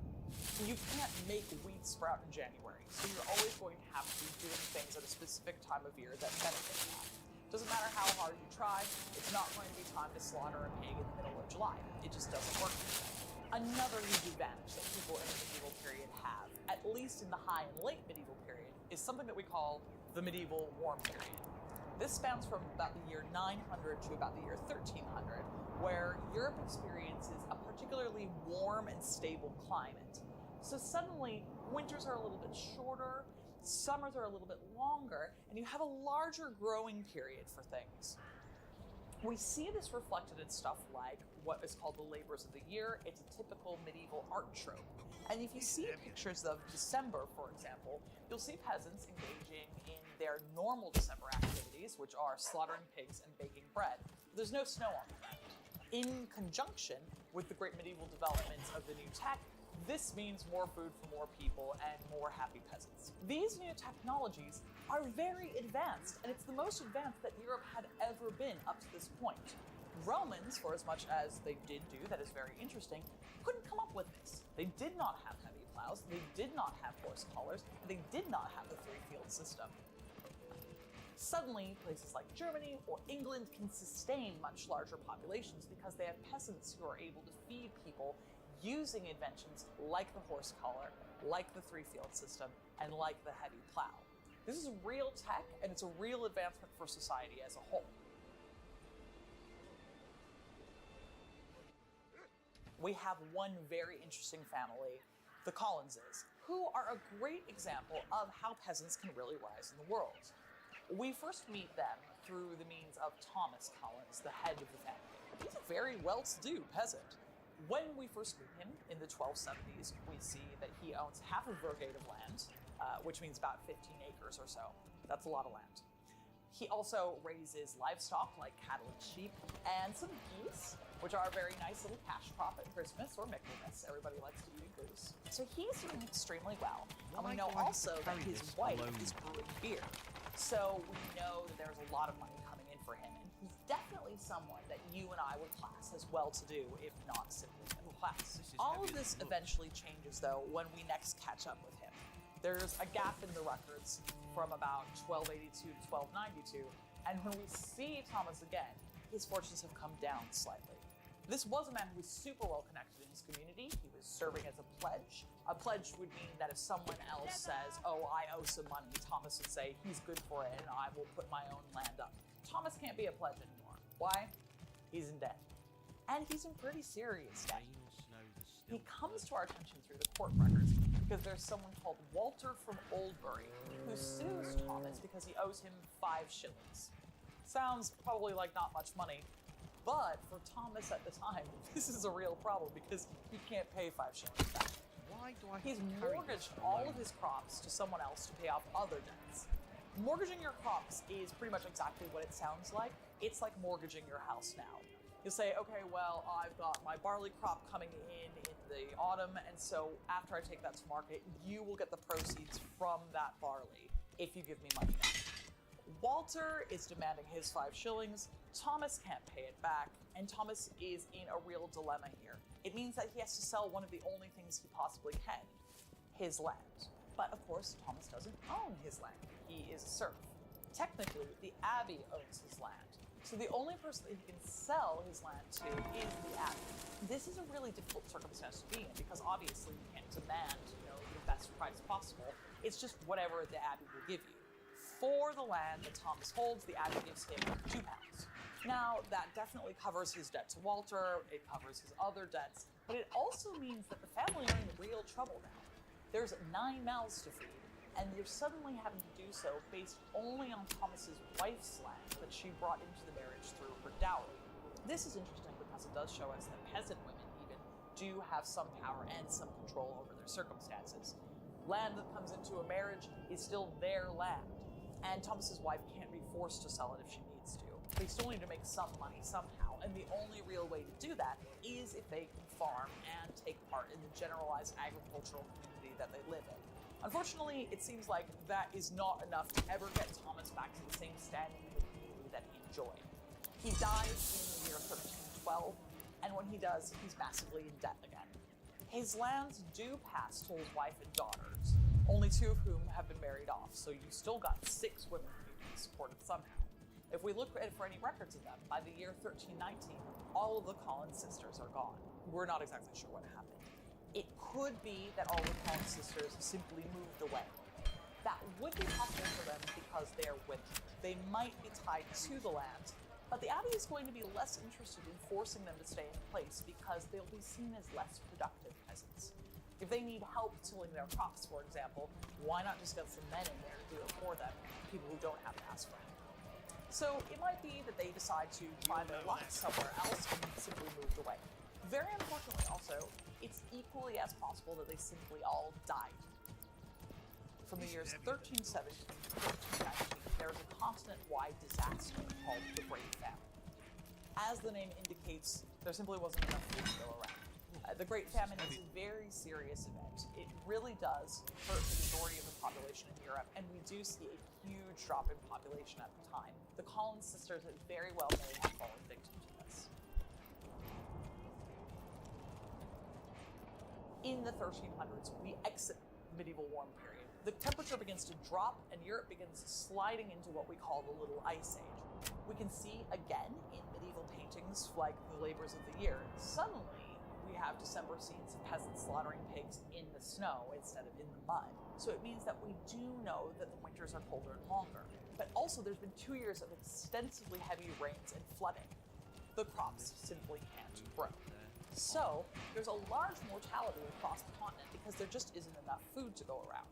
You can't make wheat sprout in January, so you're always going to have to be doing things at a specific time of year that benefit that. Doesn't matter how hard you try, it's not going to be time to slaughter a pig in the middle of July. It just doesn't work like that. Another huge advantage that people in the medieval period have, at least in the high and late medieval period, is something that we call the medieval warm period. This spans from about the year 900 to about the year 1300, where Europe experiences a particularly warm and stable climate. So suddenly, winters are a little bit shorter, summers are a little bit longer, and you have a larger growing period for things. We see this reflected in stuff like what is called the labors of the year. It's a typical medieval art trope. And if you see pictures of December, for example, you'll see peasants engaging in their normal December activities, which are slaughtering pigs and baking bread. There's no snow on the ground. In conjunction with the great medieval developments of the new tech, this means more food for more people and more happy peasants. These new technologies are very advanced, and it's the most advanced that Europe had ever been up to this point. Romans, for as much as they did do that is very interesting, couldn't come up with this. They did not have heavy plows, they did not have horse collars, and they did not have the three-field system. Suddenly, places like Germany or England can sustain much larger populations because they have peasants who are able to feed people using inventions like the horse collar, like the three-field system, and like the heavy plow. This is real tech, and it's a real advancement for society as a whole. We have one very interesting family, the Collinses, who are a great example of how peasants can really rise in the world. We first meet them through the means of Thomas Collins, the head of the family. He's a very well-to-do peasant. When we first meet him in the 1270s, we see that he owns half a virgate of land, which means about 15 acres or so. That's a lot of land. He also raises livestock like cattle and sheep, and some geese, which are a very nice little cash crop at Christmas or Michaelmas. Everybody likes to eat a goose. So he's doing extremely well. And we know also that his wife is brewing beer. So we know that there's a lot of money coming in for him. And he's definitely someone that you and I would class as well-to-do, if not simply middle class. All of this eventually changes, though, when we next catch up with him. There's a gap in the records from about 1282 to 1292, and when we see Thomas again, his fortunes have come down slightly. This was a man who was super well connected in his community. He was serving as a pledge. A pledge would mean that if someone else says, oh, I owe some money, Thomas would say, he's good for it, and I will put my own land up. Thomas can't be a pledge anymore. Why? He's in debt. And he's in pretty serious debt. He comes to our attention through the court records because there's someone called Walter from Oldbury who sues Thomas because he owes him 5 shillings. Sounds probably like not much money, but for Thomas at the time, this is a real problem because he can't pay 5 shillings back. He's mortgaged all of his crops to someone else to pay off other debts. Mortgaging your crops is pretty much exactly what it sounds like. It's like mortgaging your house now. You'll say, okay, well, I've got my barley crop coming in the autumn, and so after I take that to market, you will get the proceeds from that barley if you give me money now. Walter is demanding his 5 shillings, Thomas can't pay it back, and Thomas is in a real dilemma here. It means that he has to sell one of the only things he possibly can, his land. But of course, Thomas doesn't own his land. He is a serf. Technically, the abbey owns his land. So the only person that he can sell his land to is the abbey. This is a really difficult circumstance to be in because obviously you can't demand, the best price possible. It's just whatever the abbey will give you. For the land that Thomas holds, the abbey gives him £2. Now, that definitely covers his debt to Walter, it covers his other debts, but it also means that the family are in real trouble now. There's 9 mouths to feed, and you're suddenly having to do so based only on Thomas's wife's land that she brought into the marriage through her dowry. This is interesting because it does show us that peasant women even do have some power and some control over their circumstances. Land that comes into a marriage is still their land, and Thomas's wife can't be forced to sell it if she needs to. They still need to make some money somehow, and the only real way to do that is if they can farm and take part in the generalized agricultural community that they live in. Unfortunately, it seems like that is not enough to ever get Thomas back to the same standing in the community that he enjoyed. He dies in the year 1312, and when he does, he's massively in debt again. His lands do pass to his wife and daughters, only 2 of whom have been married off, so you still got 6 women who need to be supported somehow. If we look for any records of them, by the year 1319, all of the Collins sisters are gone. We're not exactly sure what happened. It could be that all the Collins sisters simply moved away. That would be possible for them because they are women. They might be tied to the land, but the Abbey is going to be less interested in forcing them to stay in place because they'll be seen as less productive peasants. If they need help tilling their crops, for example, why not just get some men in there to do it for them, people who don't have to ask for it? So it might be that they decide to try their luck somewhere else and simply moved away. Very unfortunately also, it's equally as possible that they simply all died. From the years 1370 to 1319, there was a continent-wide disaster called the Great Famine. As the name indicates, there simply wasn't enough food to go around. The Great Famine is a very serious event. It really does hurt the majority of the population in Europe, and we do see a huge drop in population at the time. The Collins sisters very well may have fallen victim to this. In the 1300s, we exit the medieval warm period. The temperature begins to drop, and Europe begins sliding into what we call the Little Ice Age. We can see again in medieval paintings like the labors of the year. Suddenly, we have December scenes of peasants slaughtering pigs in the snow instead of in the mud. So it means that we do know that the winters are colder and longer. But also there's been 2 years of extensively heavy rains and flooding. The crops simply can't grow. So there's a large mortality across the continent because there just isn't enough food to go around.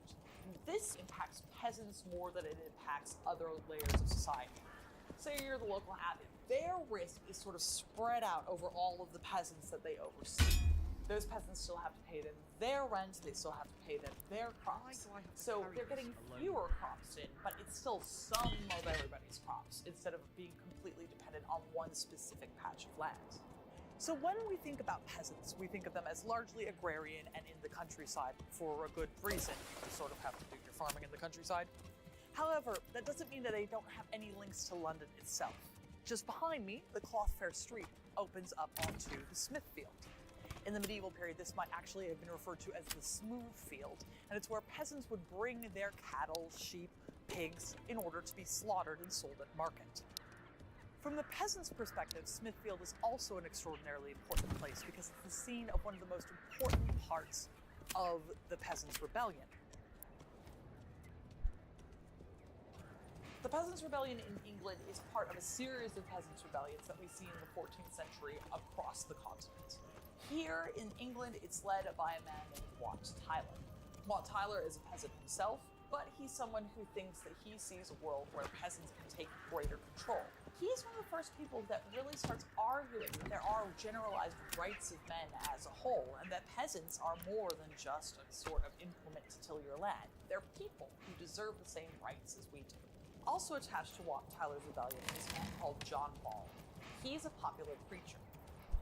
This impacts peasants more than it impacts other layers of society. Say you're the local abbey. Their risk is sort of spread out over all of the peasants that they oversee. Those peasants still have to pay them their rent, they still have to pay them their crops. So they're getting fewer crops in, but it's still some of everybody's crops, instead of being completely dependent on one specific patch of land. So when we think about peasants, we think of them as largely agrarian and in the countryside for a good reason. You sort of have to do your farming in the countryside. However, that doesn't mean that they don't have any links to London itself. Just behind me, the Clothfair Street opens up onto the Smithfield. In the medieval period, this might actually have been referred to as the Smooth Field, and it's where peasants would bring their cattle, sheep, pigs, in order to be slaughtered and sold at market. From the peasant's perspective, Smithfield is also an extraordinarily important place because it's the scene of one of the most important parts of the Peasants' Rebellion. The Peasants' Rebellion in England is part of a series of peasants' rebellions that we see in the 14th century across the continent. Here in England, it's led by a man named Wat Tyler. Wat Tyler is a peasant himself, but he's someone who thinks that he sees a world where peasants can take greater control. He's one of the first people that really starts arguing that there are generalized rights of men as a whole, and that peasants are more than just a sort of implement to till your land. They're people who deserve the same rights as we do. Also attached to Wat Tyler's rebellion is a man called John Ball. He's a popular preacher.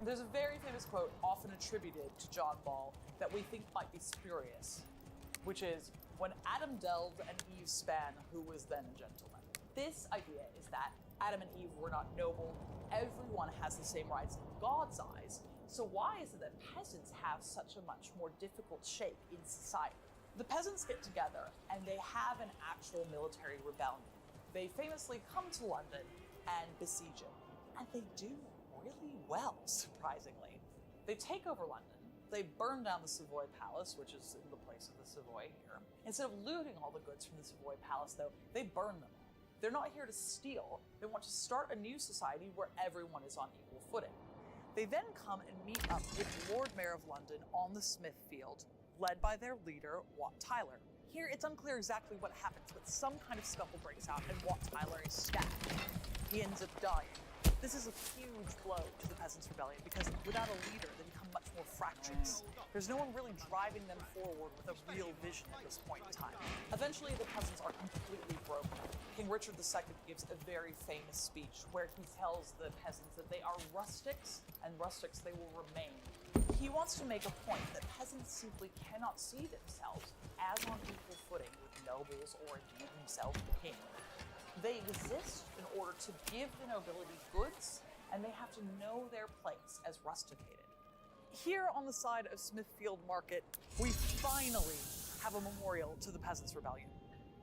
There's a very famous quote often attributed to John Ball that we think might be spurious, which is, "When Adam delved and Eve span, who was then a gentleman?" This idea is that Adam and Eve were not noble, everyone has the same rights in God's eyes, so why is it that peasants have such a much more difficult shape in society? The peasants get together and they have an actual military rebellion. They famously come to London and besiege it, and they do really well, surprisingly. They take over London, they burn down the Savoy Palace, which is in the place of the Savoy here. Instead of looting all the goods from the Savoy Palace, though, they burn them all. They're not here to steal, they want to start a new society where everyone is on equal footing. They then come and meet up with Lord Mayor of London on the Smithfield, led by their leader, Wat Tyler. Here, it's unclear exactly what happens, but some kind of scuffle breaks out and Wat Tyler is stabbed. He ends up dying. This is a huge blow to the Peasants' Rebellion because without a leader, they become much more fractious. There's no one really driving them forward with a real vision at this point in time. Eventually, the peasants are completely broken. King Richard II gives a very famous speech where he tells the peasants that they are rustics, and rustics they will remain. He wants to make a point that peasants simply cannot see themselves as on equal footing with nobles or indeed himself, the king. They exist in order to give the nobility goods, and they have to know their place as rusticated. Here on the side of Smithfield Market, we finally have a memorial to the Peasants' Rebellion.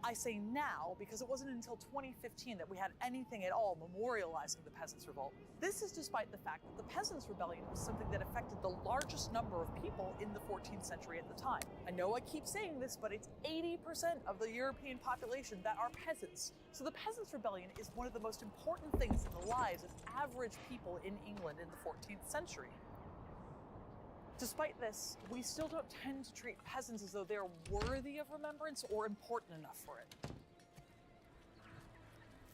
I say now because it wasn't until 2015 that we had anything at all memorializing the Peasants' Revolt. This is despite the fact that the Peasants' Rebellion was something that affected the largest number of people in the 14th century at the time. I know I keep saying this, but it's 80% of the European population that are peasants. So the Peasants' Rebellion is one of the most important things in the lives of average people in England in the 14th century. Despite this, we still don't tend to treat peasants as though they're worthy of remembrance or important enough for it.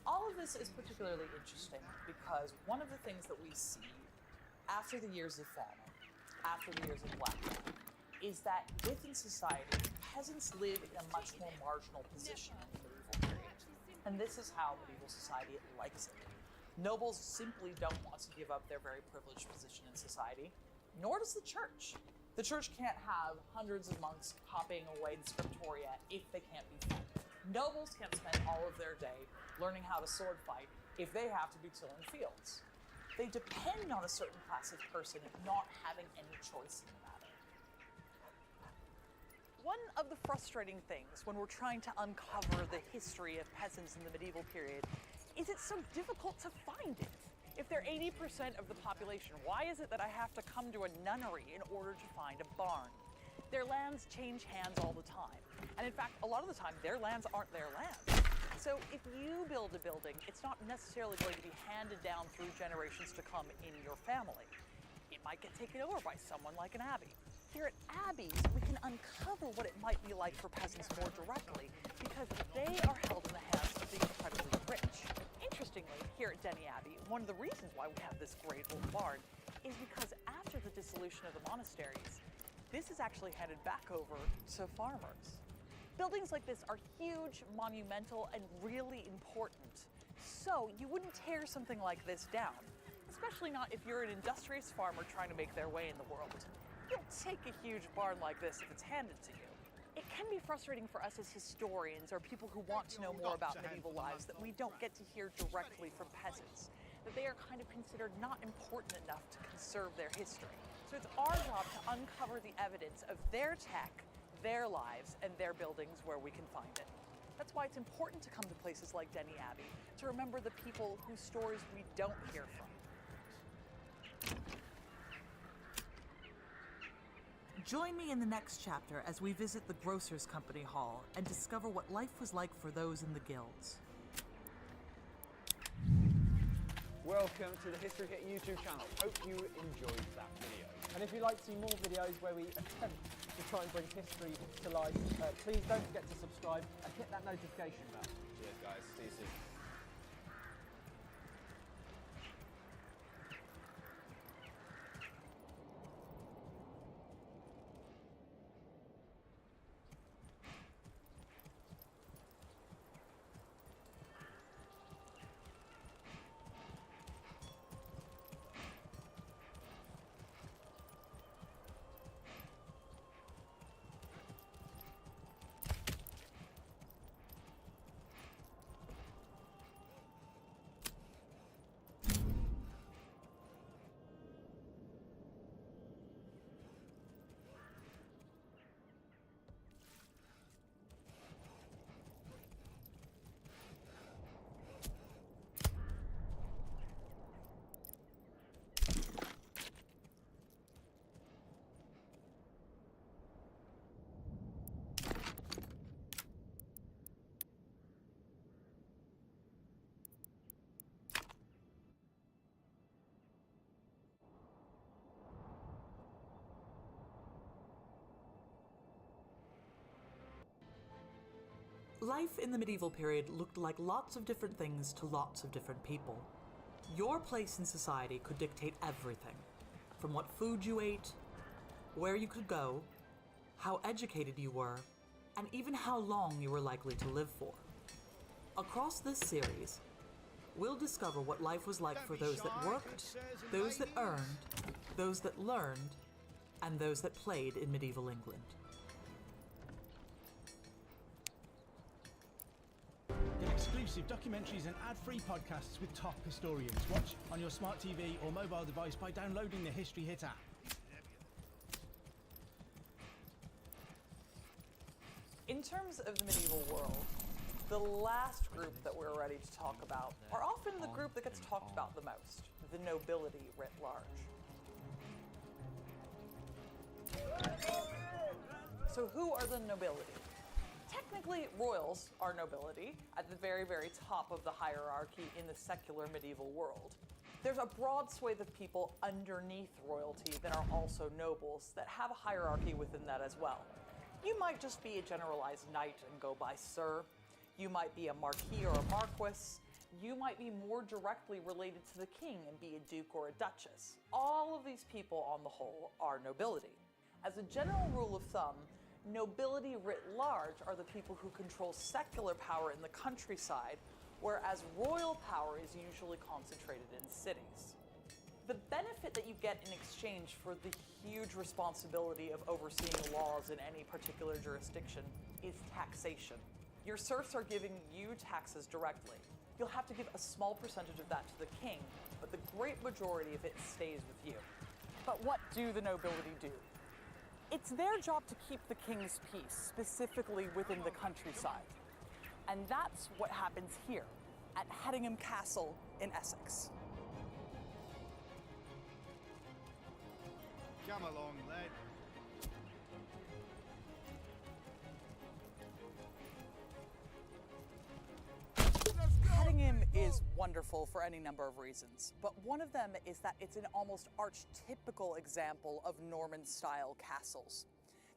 All of this is particularly interesting because one of the things that we see after the years of famine, after the years of Black Death, is that within society, peasants live in a much more marginal position in the medieval period. And this is how medieval society likes it. Nobles simply don't want to give up their very privileged position in society, nor does the church. The church can't have hundreds of monks copying away the scriptoria if they can't be funded. Nobles can't spend all of their day learning how to sword fight if they have to be tilling fields. They depend on a certain class of person not having any choice in the matter. One of the frustrating things when we're trying to uncover the history of peasants in the medieval period is it's so difficult to find it. If they're 80% of the population, why is it that I have to come to a nunnery in order to find a barn? Their lands change hands all the time. And in fact, a lot of the time, their lands aren't their lands. So if you build a building, it's not necessarily going to be handed down through generations to come in your family. It might get taken over by someone like an abbey. Here at abbeys, we can uncover what it might be like for peasants more directly because they are held in the hands of the incredibly rich. Interestingly, here at Denny Abbey, one of the reasons why we have this great old barn is because after the dissolution of the monasteries, this is actually handed back over to farmers. Buildings like this are huge, monumental, and really important. So you wouldn't tear something like this down, especially not if you're an industrious farmer trying to make their way in the world. You don't take a huge barn like this if it's handed to you. It can be frustrating for us as historians or people who want to know more about medieval lives that we don't get to hear directly from peasants, that they are kind of considered not important enough to conserve their history. So it's our job to uncover the evidence of their tech, their lives, and their buildings where we can find it. That's why it's important to come to places like Denny Abbey to remember the people whose stories we don't hear from. Join me in the next chapter as we visit the Grocers' Company Hall and discover what life was like for those in the guilds. Welcome to the History Hit YouTube channel. Hope you enjoyed that video. And if you'd like to see more videos where we attempt to try and bring history to life, please don't forget to subscribe and hit that notification bell. Cheers guys, see you soon. Life in the medieval period looked like lots of different things to lots of different people. Your place in society could dictate everything, from what food you ate, where you could go, how educated you were, and even how long you were likely to live for. Across this series, we'll discover what life was like for those that worked, those that earned, those that learned, and those that played in medieval England. Get exclusive documentaries and ad-free podcasts with top historians. Watch on your smart TV or mobile device by downloading the History Hit app. In terms of the medieval world, The last group that we're ready to talk about are often the group that gets talked about the most, the nobility writ large. So who are the nobility? Technically, royals are nobility at the very, very top of the hierarchy in the secular medieval world. There's a broad swathe of people underneath royalty that are also nobles that have a hierarchy within that as well. You might just be a generalized knight and go by sir. You might be a marquis or a marquis. You might be more directly related to the king and be a duke or a duchess. All of these people on the whole are nobility. As a general rule of thumb, nobility writ large are the people who control secular power in the countryside, whereas royal power is usually concentrated in cities. The benefit that you get in exchange for the huge responsibility of overseeing laws in any particular jurisdiction is taxation. Your serfs are giving you taxes directly. You'll have to give a small percentage of that to the king, but the great majority of it stays with you. But what do the nobility do? It's their job to keep the king's peace, specifically within the countryside. And that's what happens here, at Hedingham Castle in Essex. Come along, lad. Hedingham is wonderful for any number of reasons, but one of them is that it's an almost archetypical example of Norman-style castles.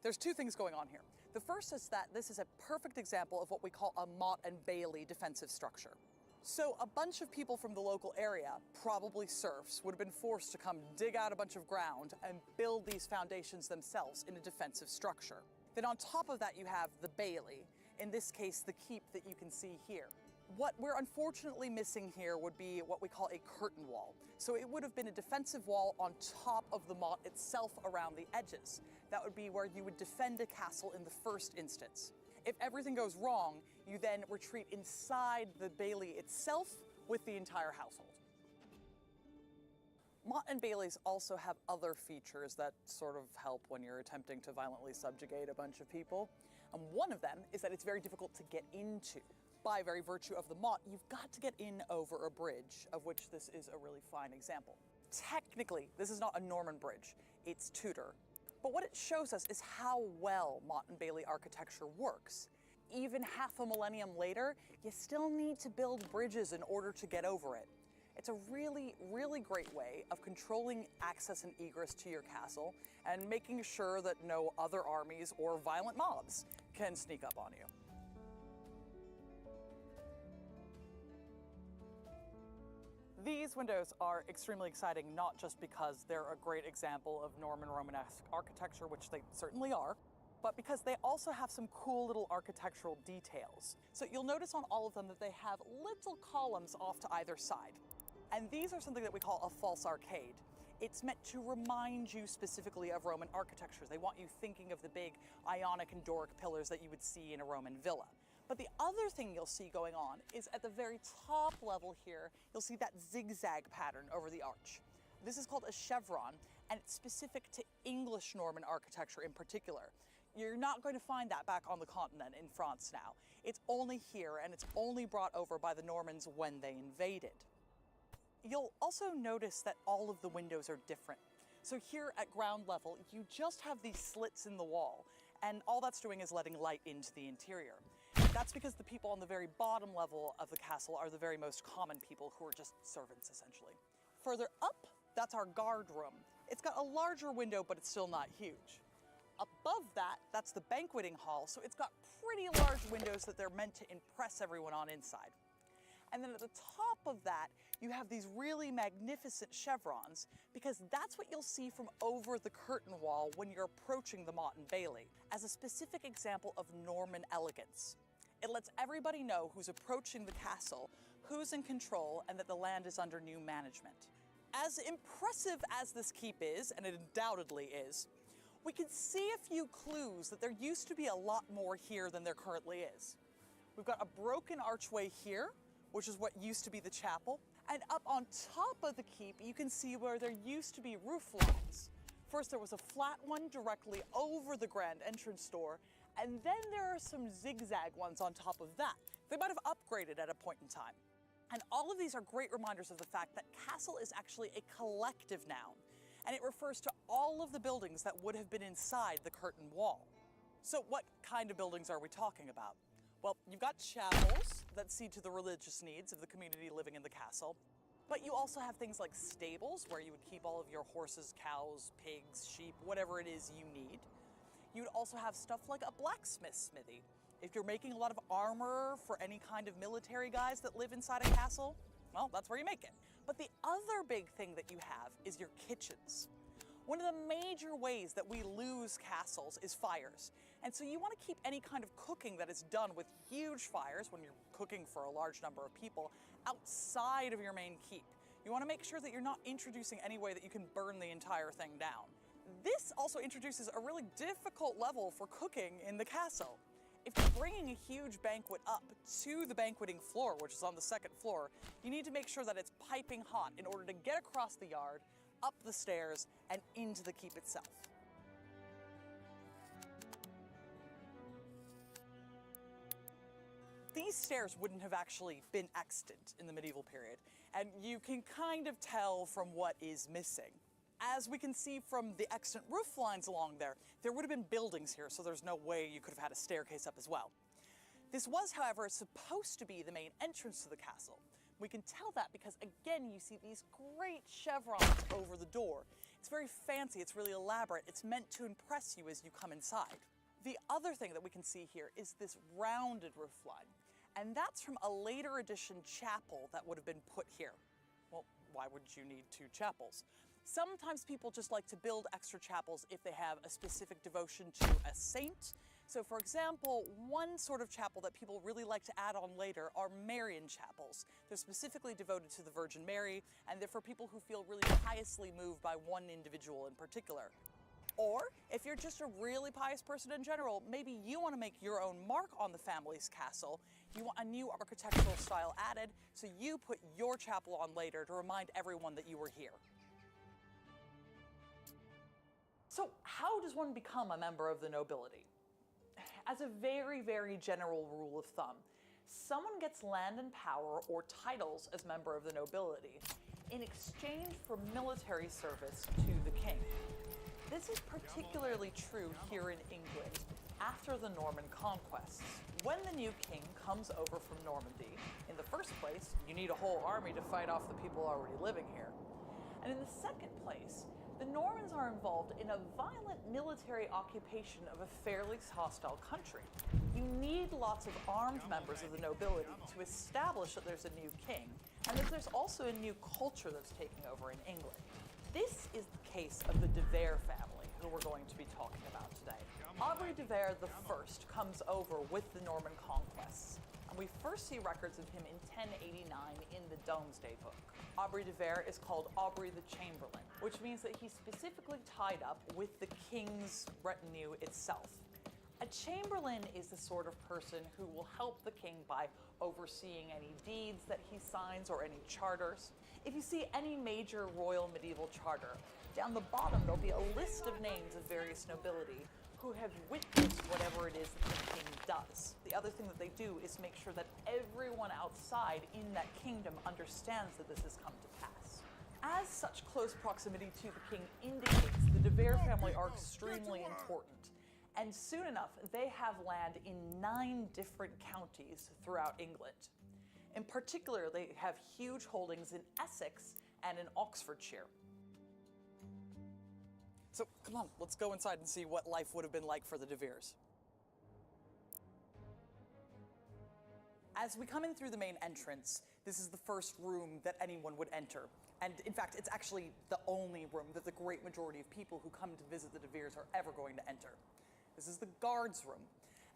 There's two things going on here. The first is that this is a perfect example of what we call a motte and bailey defensive structure. So a bunch of people from the local area, probably serfs, would have been forced to come dig out a bunch of ground and build these foundations themselves in a defensive structure. Then on top of that you have the bailey, in this case the keep that you can see here. What we're unfortunately missing here would be what we call a curtain wall. So it would have been a defensive wall on top of the motte itself around the edges. That would be where you would defend a castle in the first instance. If everything goes wrong, you then retreat inside the bailey itself with the entire household. Motte and baileys also have other features that sort of help when you're attempting to violently subjugate a bunch of people. And one of them is that it's very difficult to get into. By very virtue of the motte, you've got to get in over a bridge, of which this is a really fine example. Technically, this is not a Norman bridge, it's Tudor. But what it shows us is how well motte and bailey architecture works. Even half a millennium later, you still need to build bridges in order to get over it. It's a really, really great way of controlling access and egress to your castle and making sure that no other armies or violent mobs can sneak up on you. These windows are extremely exciting, not just because they're a great example of Norman Romanesque architecture, which they certainly are, but because they also have some cool little architectural details. So you'll notice on all of them that they have little columns off to either side. And these are something that we call a false arcade. It's meant to remind you specifically of Roman architecture. They want you thinking of the big Ionic and Doric pillars that you would see in a Roman villa. But the other thing you'll see going on is at the very top level here, you'll see that zigzag pattern over the arch. This is called a chevron, and it's specific to English Norman architecture in particular. You're not going to find that back on the continent in France now. It's only here, and it's only brought over by the Normans when they invaded. You'll also notice that all of the windows are different. So here at ground level, you just have these slits in the wall, and all that's doing is letting light into the interior. That's because the people on the very bottom level of the castle are the very most common people who are just servants, essentially. Further up, that's our guard room. It's got a larger window, but it's still not huge. Above that, that's the banqueting hall, so it's got pretty large windows that they're meant to impress everyone on inside. And then at the top of that, you have these really magnificent chevrons, because that's what you'll see from over the curtain wall when you're approaching the motte and bailey, as a specific example of Norman elegance. It lets everybody know who's approaching the castle, who's in control, and that the land is under new management. As impressive as this keep is, and it undoubtedly is, we can see a few clues that there used to be a lot more here than there currently is. We've got a broken archway here, which is what used to be the chapel, and up on top of the keep, you can see where there used to be roof lines. First, there was a flat one directly over the grand entrance door, And then there are some zigzag ones on top of that. They might have upgraded at a point in time. And all of these are great reminders of the fact that castle is actually a collective noun, and it refers to all of the buildings that would have been inside the curtain wall. So what kind of buildings are we talking about? Well, you've got chapels that see to the religious needs of the community living in the castle, but you also have things like stables where you would keep all of your horses, cows, pigs, sheep, whatever it is you need. You'd also have stuff like a blacksmith smithy. If you're making a lot of armor for any kind of military guys that live inside a castle, well, that's where you make it. But the other big thing that you have is your kitchens. One of the major ways that we lose castles is fires. And so you want to keep any kind of cooking that is done with huge fires when you're cooking for a large number of people outside of your main keep. You want to make sure that you're not introducing any way that you can burn the entire thing down. This also introduces a really difficult level for cooking in the castle. If you're bringing a huge banquet up to the banqueting floor, which is on the second floor, you need to make sure that it's piping hot in order to get across the yard, up the stairs, and into the keep itself. These stairs wouldn't have actually been extant in the medieval period, and you can kind of tell from what is missing. As we can see from the extant roof lines along there, there would have been buildings here, so there's no way you could have had a staircase up as well. This was, however, supposed to be the main entrance to the castle. We can tell that because, again, you see these great chevrons over the door. It's very fancy, it's really elaborate, it's meant to impress you as you come inside. The other thing that we can see here is this rounded roof line, and that's from a later edition chapel that would have been put here. Well, why would you need two chapels? Sometimes people just like to build extra chapels if they have a specific devotion to a saint. So for example, one sort of chapel that people really like to add on later are Marian chapels. They're specifically devoted to the Virgin Mary, and they're for people who feel really piously moved by one individual in particular. Or if you're just a really pious person in general, maybe you want to make your own mark on the family's castle. You want a new architectural style added, so you put your chapel on later to remind everyone that you were here. So how does one become a member of the nobility? As a very, very general rule of thumb, someone gets land and power or titles as member of the nobility in exchange for military service to the king. This is particularly true here in England after the Norman conquests. When the new king comes over from Normandy, in the first place, you need a whole army to fight off the people already living here. And in the second place, the Normans are involved in a violent military occupation of a fairly hostile country. You need lots of armed members of the nobility to establish that there's a new king, and that there's also a new culture that's taking over in England. This is the case of the De Vere family, who we're going to be talking about today. Aubrey de Vere I comes over with the Norman conquests, and we first see records of him in 1089 in the Domesday Book. Aubrey de Vere is called Aubrey the Chamberlain, which means that he's specifically tied up with the king's retinue itself. A chamberlain is the sort of person who will help the king by overseeing any deeds that he signs or any charters. If you see any major royal medieval charter, down the bottom there'll be a list of names of various nobility who have witnessed whatever it is that the king does. The other thing that they do is make sure that everyone outside in that kingdom understands that this has come to pass. As such close proximity to the king indicates, the De Vere family are extremely important. And soon enough, they have land in 9 different counties throughout England. In particular, they have huge holdings in Essex and in Oxfordshire. So come on, let's go inside and see what life would have been like for the De Veres. As we come in through the main entrance, this is the first room that anyone would enter. And in fact, it's actually the only room that the great majority of people who come to visit the De Veres are ever going to enter. This is the guards room.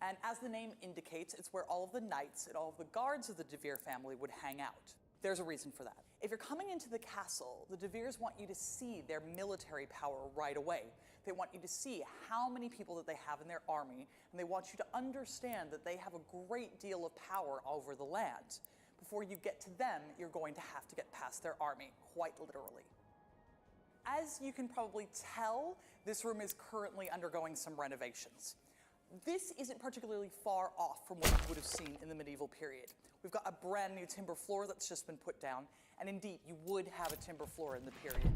And as the name indicates, it's where all of the knights and all of the guards of the De Vere family would hang out. There's a reason for that. If you're coming into the castle, the De Veres want you to see their military power right away. They want you to see how many people that they have in their army, and they want you to understand that they have a great deal of power over the land. Before you get to them, you're going to have to get past their army, quite literally. As you can probably tell, this room is currently undergoing some renovations. This isn't particularly far off from what you would have seen in the medieval period. We've got a brand new timber floor that's just been put down, and indeed, you would have a timber floor in the period.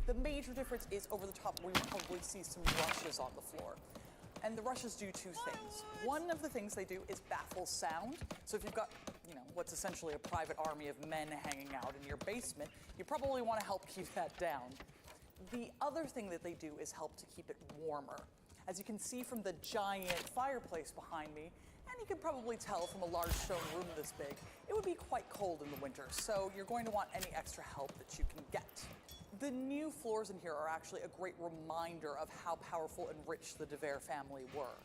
The major difference is over the top, we probably see some rushes on the floor. And the rushes do two things. One of the things they do is baffle sound. So if you've got, what's essentially a private army of men hanging out in your basement, you probably want to help keep that down. The other thing that they do is help to keep it warmer. As you can see from the giant fireplace behind me, and you can probably tell from a large stone room this big, it would be quite cold in the winter, so you're going to want any extra help that you can get. The new floors in here are actually a great reminder of how powerful and rich the De Vere family were.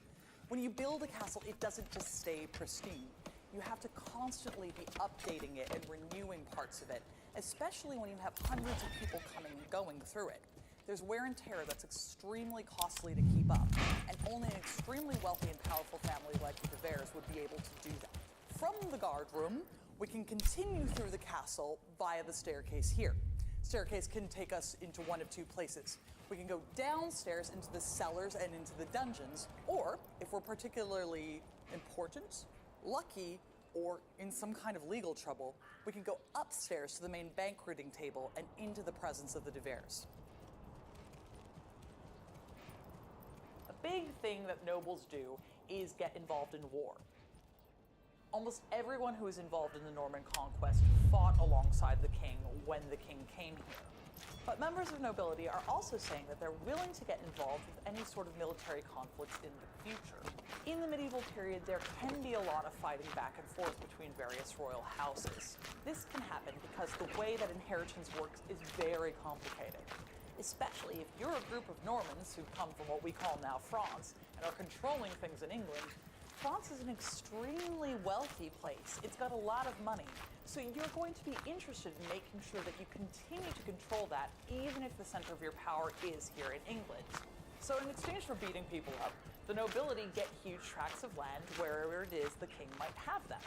When you build a castle, it doesn't just stay pristine. You have to constantly be updating it and renewing parts of it, especially when you have hundreds of people coming and going through it. There's wear and tear that's extremely costly to keep up, and only an extremely wealthy and powerful family like the De Veres would be able to do that. From the guard room, we can continue through the castle via the staircase here. Staircase can take us into one of two places. We can go downstairs into the cellars and into the dungeons, or if we're particularly important, lucky, or in some kind of legal trouble, we can go upstairs to the main banqueting table and into the presence of the De Veres. A big thing that nobles do is get involved in war. Almost everyone who was involved in the Norman conquest fought alongside the king when the king came here. But members of nobility are also saying that they're willing to get involved with any sort of military conflicts in the future. In the medieval period, there can be a lot of fighting back and forth between various royal houses. This can happen because the way that inheritance works is very complicated. Especially if you're a group of Normans who come from what we call now France and are controlling things in England. France is an extremely wealthy place. It's got a lot of money. So you're going to be interested in making sure that you continue to control that, even if the center of your power is here in England. So in exchange for beating people up, the nobility get huge tracts of land wherever it is the king might have them.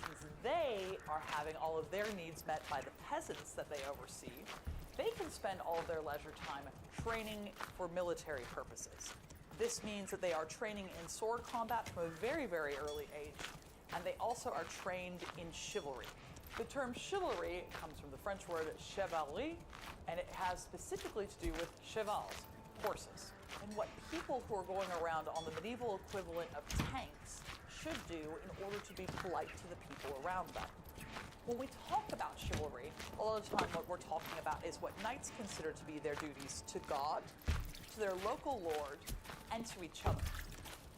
Since they are having all of their needs met by the peasants that they oversee, they can spend all of their leisure time training for military purposes. This means that they are training in sword combat from a very, very early age, and they also are trained in chivalry. The term chivalry comes from the French word chevalerie, and it has specifically to do with chevals, horses. And what people who are going around on the medieval equivalent of tanks should do in order to be polite to the people around them. When we talk about chivalry, a lot of the time what we're talking about is what knights consider to be their duties to God, to their local lord, and to each other.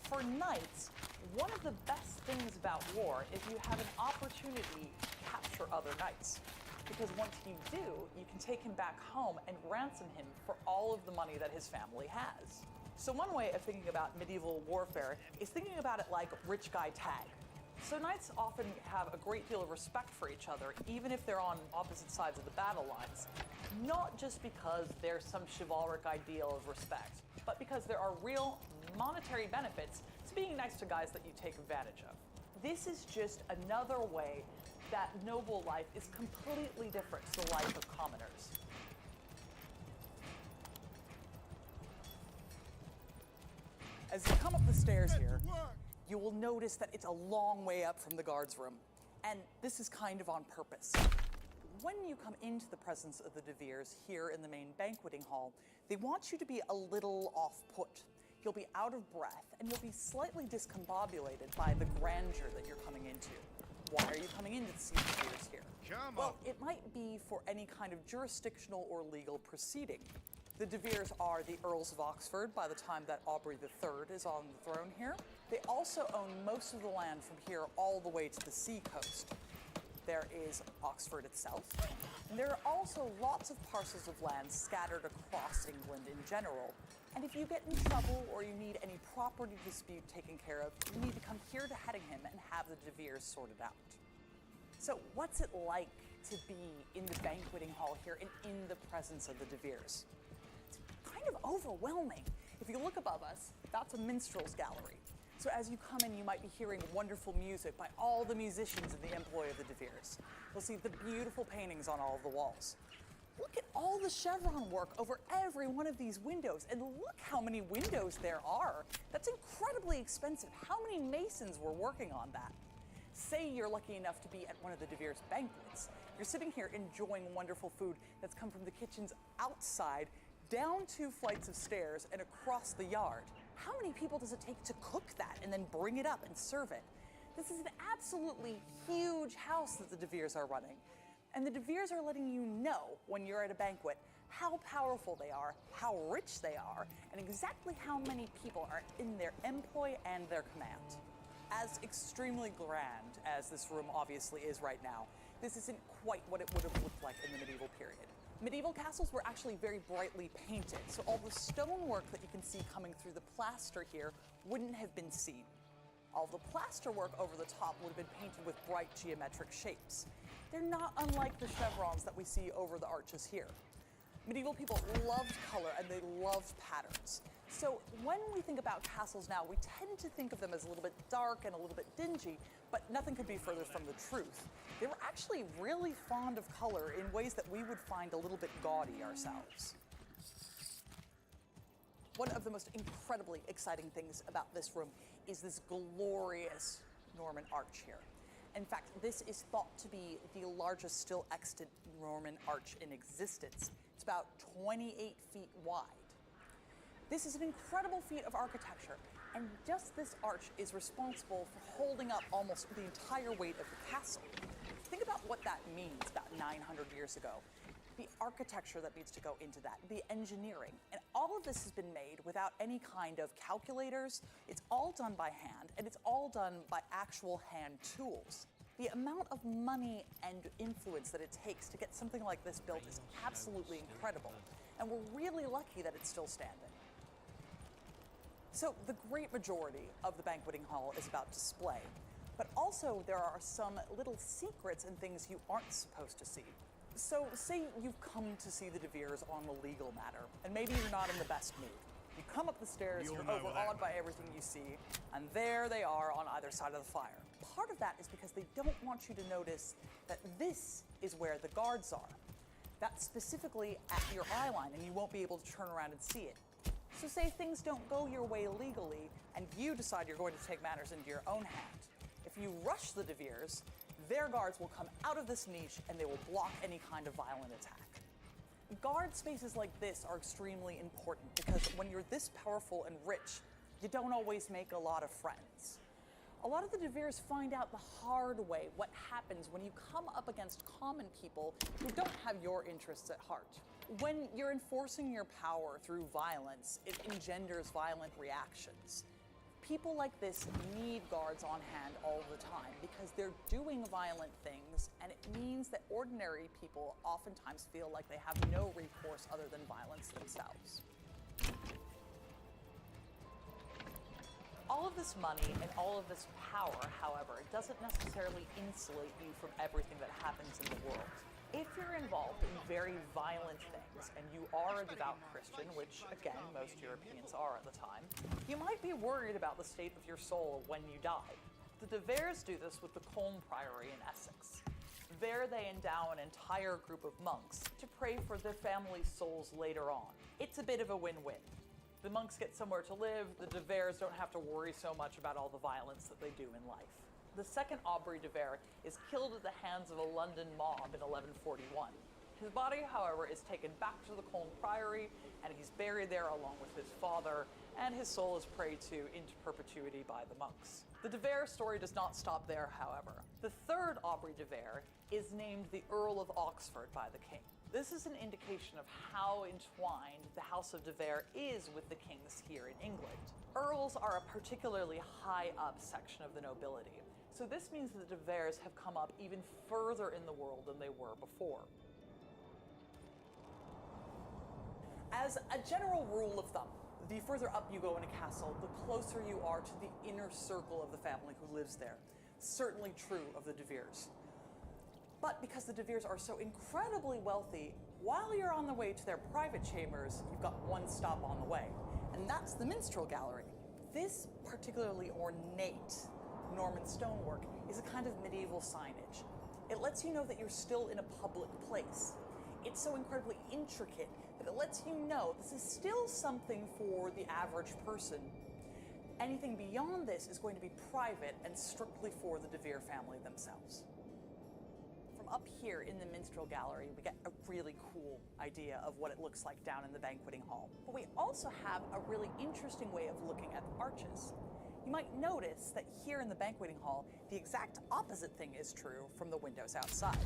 For knights, one of the best things about war is you have an opportunity to capture other knights. Because once you do, you can take him back home and ransom him for all of the money that his family has. So one way of thinking about medieval warfare is thinking about it like rich guy tag. So knights often have a great deal of respect for each other, even if they're on opposite sides of the battle lines. Not just because there's some chivalric ideal of respect, but because there are real monetary benefits to being nice to guys that you take advantage of. This is just another way that noble life is completely different to the life of commoners. As you come up the stairs here, you will notice that it's a long way up from the guards room. And this is kind of on purpose. When you come into the presence of the De Veres here in the main banqueting hall, they want you to be a little off-put. You'll be out of breath, and you'll be slightly discombobulated by the grandeur that you're coming into. Why are you coming in to see the De Veres here? Come Well, it might be for any kind of jurisdictional or legal proceeding. The De Veres are the Earls of Oxford by the time that Aubrey III is on the throne here. They also own most of the land from here all the way to the sea coast. There is Oxford itself, and there are also lots of parcels of land scattered across England in general. And if you get in trouble or you need any property dispute taken care of, you need to come here to Headingham and have the De Veres sorted out. So what's it like to be in the banqueting hall here and in the presence of the De Veres? It's kind of overwhelming. If you look above us, that's a minstrel's gallery. So as you come in, you might be hearing wonderful music by all the musicians in the employ of the De Veres. You'll see the beautiful paintings on all of the walls. Look at all the chevron work over every one of these windows, and look how many windows there are. That's incredibly expensive. How many masons were working on that? Say you're lucky enough to be at one of the De Vere's banquets. You're sitting here enjoying wonderful food that's come from the kitchens outside, down 2 flights of stairs and across the yard. How many people does it take to cook that and then bring it up and serve it? This is an absolutely huge house that the De Veres are running. And the De Veres are letting you know when you're at a banquet how powerful they are, how rich they are, and exactly how many people are in their employ and their command. As extremely grand as this room obviously is right now, this isn't quite what it would have looked like in the medieval period. Medieval castles were actually very brightly painted, so all the stonework that you can see coming through the plaster here wouldn't have been seen. All the plasterwork over the top would have been painted with bright geometric shapes. They're not unlike the chevrons that we see over the arches here. Medieval people loved color and they loved patterns. So when we think about castles now, we tend to think of them as a little bit dark and a little bit dingy, but nothing could be further from the truth. They were actually really fond of color in ways that we would find a little bit gaudy ourselves. One of the most incredibly exciting things about this room is this glorious Norman arch here. In fact, this is thought to be the largest still extant Norman arch in existence. It's about 28 feet wide. This is an incredible feat of architecture, and just this arch is responsible for holding up almost the entire weight of the castle. Think about what that means about 900 years ago. The architecture that needs to go into that, the engineering, and all of this has been made without any kind of calculators. It's all done by hand, and it's all done by actual hand tools. The amount of money and influence that it takes to get something like this built is absolutely incredible, and we're really lucky that it's still standing. So the great majority of the banqueting hall is about display, but also there are some little secrets and things you aren't supposed to see. So say you've come to see the De Veres on a legal matter, and maybe you're not in the best mood. You come up the stairs, you're overawed by everything you see, and there they are on either side of the fire. Part of that is because they don't want you to notice that this is where the guards are. That's specifically at your eye line, and you won't be able to turn around and see it. So say things don't go your way legally, and you decide you're going to take matters into your own hand. If you rush the De Veres, their guards will come out of this niche and they will block any kind of violent attack. Guard spaces like this are extremely important because when you're this powerful and rich, you don't always make a lot of friends. A lot of the De Veres find out the hard way what happens when you come up against common people who don't have your interests at heart. When you're enforcing your power through violence, it engenders violent reactions. People like this need guards on hand all the time because they're doing violent things, and it means that ordinary people oftentimes feel like they have no recourse other than violence themselves. All of this money and all of this power, however, doesn't necessarily insulate you from everything that happens in the world. If you're involved in very violent things and you are a devout Christian, which again, most Europeans are at the time, you might be worried about the state of your soul when you die. The De Veres do this with the Colne Priory in Essex. There they endow an entire group of monks to pray for their family's souls later on. It's a bit of a win-win. The monks get somewhere to live, the De Veres don't have to worry so much about all the violence that they do in life. The second Aubrey de Vere is killed at the hands of a London mob in 1141. His body, however, is taken back to the Colne Priory, and he's buried there along with his father, and his soul is prayed to into perpetuity by the monks. The de Vere story does not stop there, however. The third Aubrey de Vere is named the Earl of Oxford by the king. This is an indication of how entwined the House of de Vere is with the kings here in England. Earls are a particularly high up section of the nobility, so this means that the De Veres have come up even further in the world than they were before. As a general rule of thumb, the further up you go in a castle, the closer you are to the inner circle of the family who lives there. Certainly true of the De Veres. But because the De Veres are so incredibly wealthy, while you're on the way to their private chambers, you've got one stop on the way, and that's the minstrel gallery. This particularly ornate Norman stonework is a kind of medieval signage. It lets you know that you're still in a public place. it's so incredibly intricate that it lets you know this is still something for the average person. Anything beyond this is going to be private and strictly for the De Vere family themselves. From up here in the minstrel gallery, we get a really cool idea of what it looks like down in the banqueting hall. But we also have a really interesting way of looking at the arches. You might notice that here in the banqueting hall, the exact opposite thing is true from the windows outside.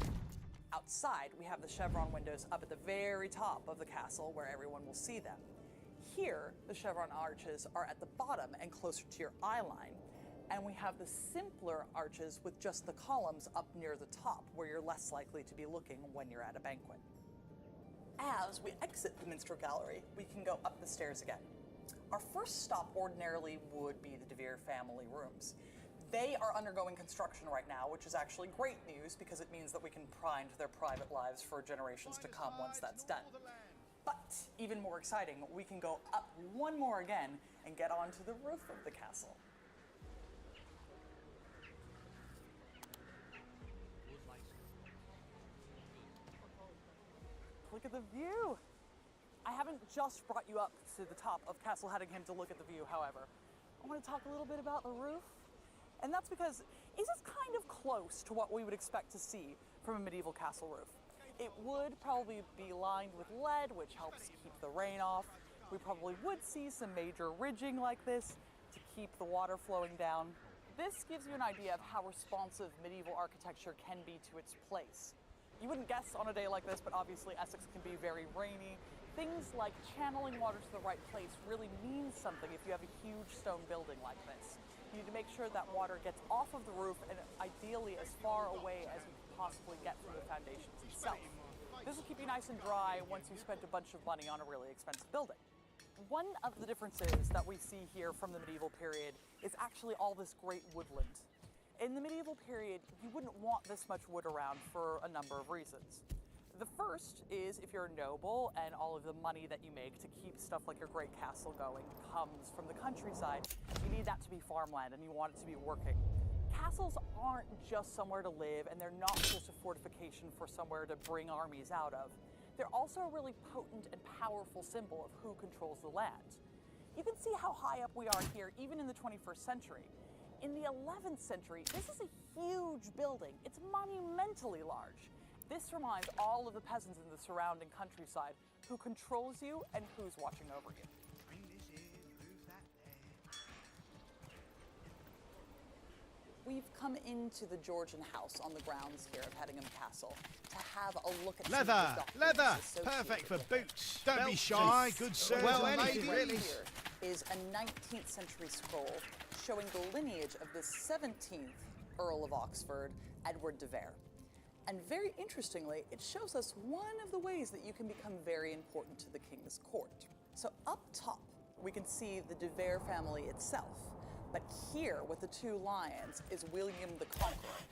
Outside, we have the chevron windows up at the very top of the castle where everyone will see them. Here, the chevron arches are at the bottom and closer to your eye line, and we have the simpler arches with just the columns up near the top where you're less likely to be looking when you're at a banquet. As we exit the minstrel gallery, we can go up the stairs again. Our first stop ordinarily would be the De Vere family rooms. They are undergoing construction right now, which is actually great news because it means that we can pry into their private lives for generations to come once that's done. But even more exciting, we can go up one more again and get onto the roof of the castle. Look at the view. I haven't just brought you up to the top of Castle Hedingham to look at the view, however. I want to talk a little bit about the roof. And that's because it is kind of close to what we would expect to see from a medieval castle roof. It would probably be lined with lead, which helps keep the rain off. We probably would see some major ridging like this to keep the water flowing down. This gives you an idea of how responsive medieval architecture can be to its place. You wouldn't guess on a day like this, but obviously Essex can be very rainy. Things like channeling water to the right place really means something if you have a huge stone building like this. You need to make sure that water gets off of the roof and ideally as far away as you can possibly get from the foundations itself. This will keep you nice and dry once you've spent a bunch of money on a really expensive building. One of the differences that we see here from the medieval period is actually all this great woodland. In the medieval period, you wouldn't want this much wood around for a number of reasons. The first is if you're a noble and all of the money that you make to keep stuff like your great castle going comes from the countryside, you need that to be farmland and you want it to be working. Castles aren't just somewhere to live and they're not just a fortification for somewhere to bring armies out of. They're also a really potent and powerful symbol of who controls the land. You can see how high up we are here even in the 21st century. In the 11th century, this is a huge building. It's monumentally large. This reminds all of the peasants in the surrounding countryside who controls you and who's watching over you. We've come into the Georgian house on the grounds here of Hedingham Castle to have a look at Leather, leather, perfect for boots. Don't be shy, good sir. Well, anything really. Here is a 19th century scroll showing the lineage of the 17th Earl of Oxford, Edward de Vere. And very interestingly, it shows us one of the ways that you can become very important to the king's court. So up top, we can see the de Vere family itself. But here, with the two lions, is William the Conqueror.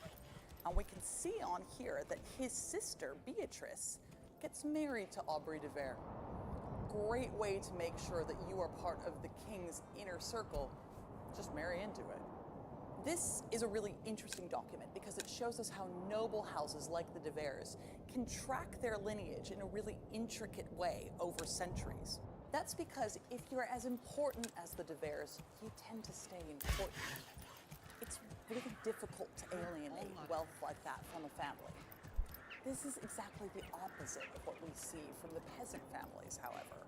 And we can see on here that his sister, Beatrice, gets married to Aubrey de Vere. Great way to make sure that you are part of the king's inner circle. Just marry into it. This is a really interesting document because it shows us how noble houses like the de Veres can track their lineage in a really intricate way over centuries. That's because if you're as important as the de Veres, you tend to stay important. It's really difficult to alienate wealth like that from a family. This is exactly the opposite of what we see from the peasant families, however.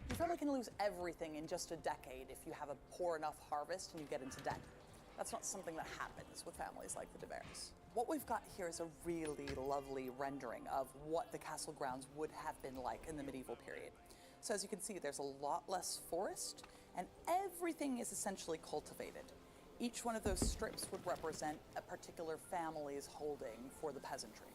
Your family can lose everything in just a decade if you have a poor enough harvest and you get into debt. That's not something that happens with families like the de Veres. What we've got here is a really lovely rendering of what the castle grounds would have been like in the medieval period. So as you can see, there's a lot less forest and everything is essentially cultivated. Each one of those strips would represent a particular family's holding for the peasantry.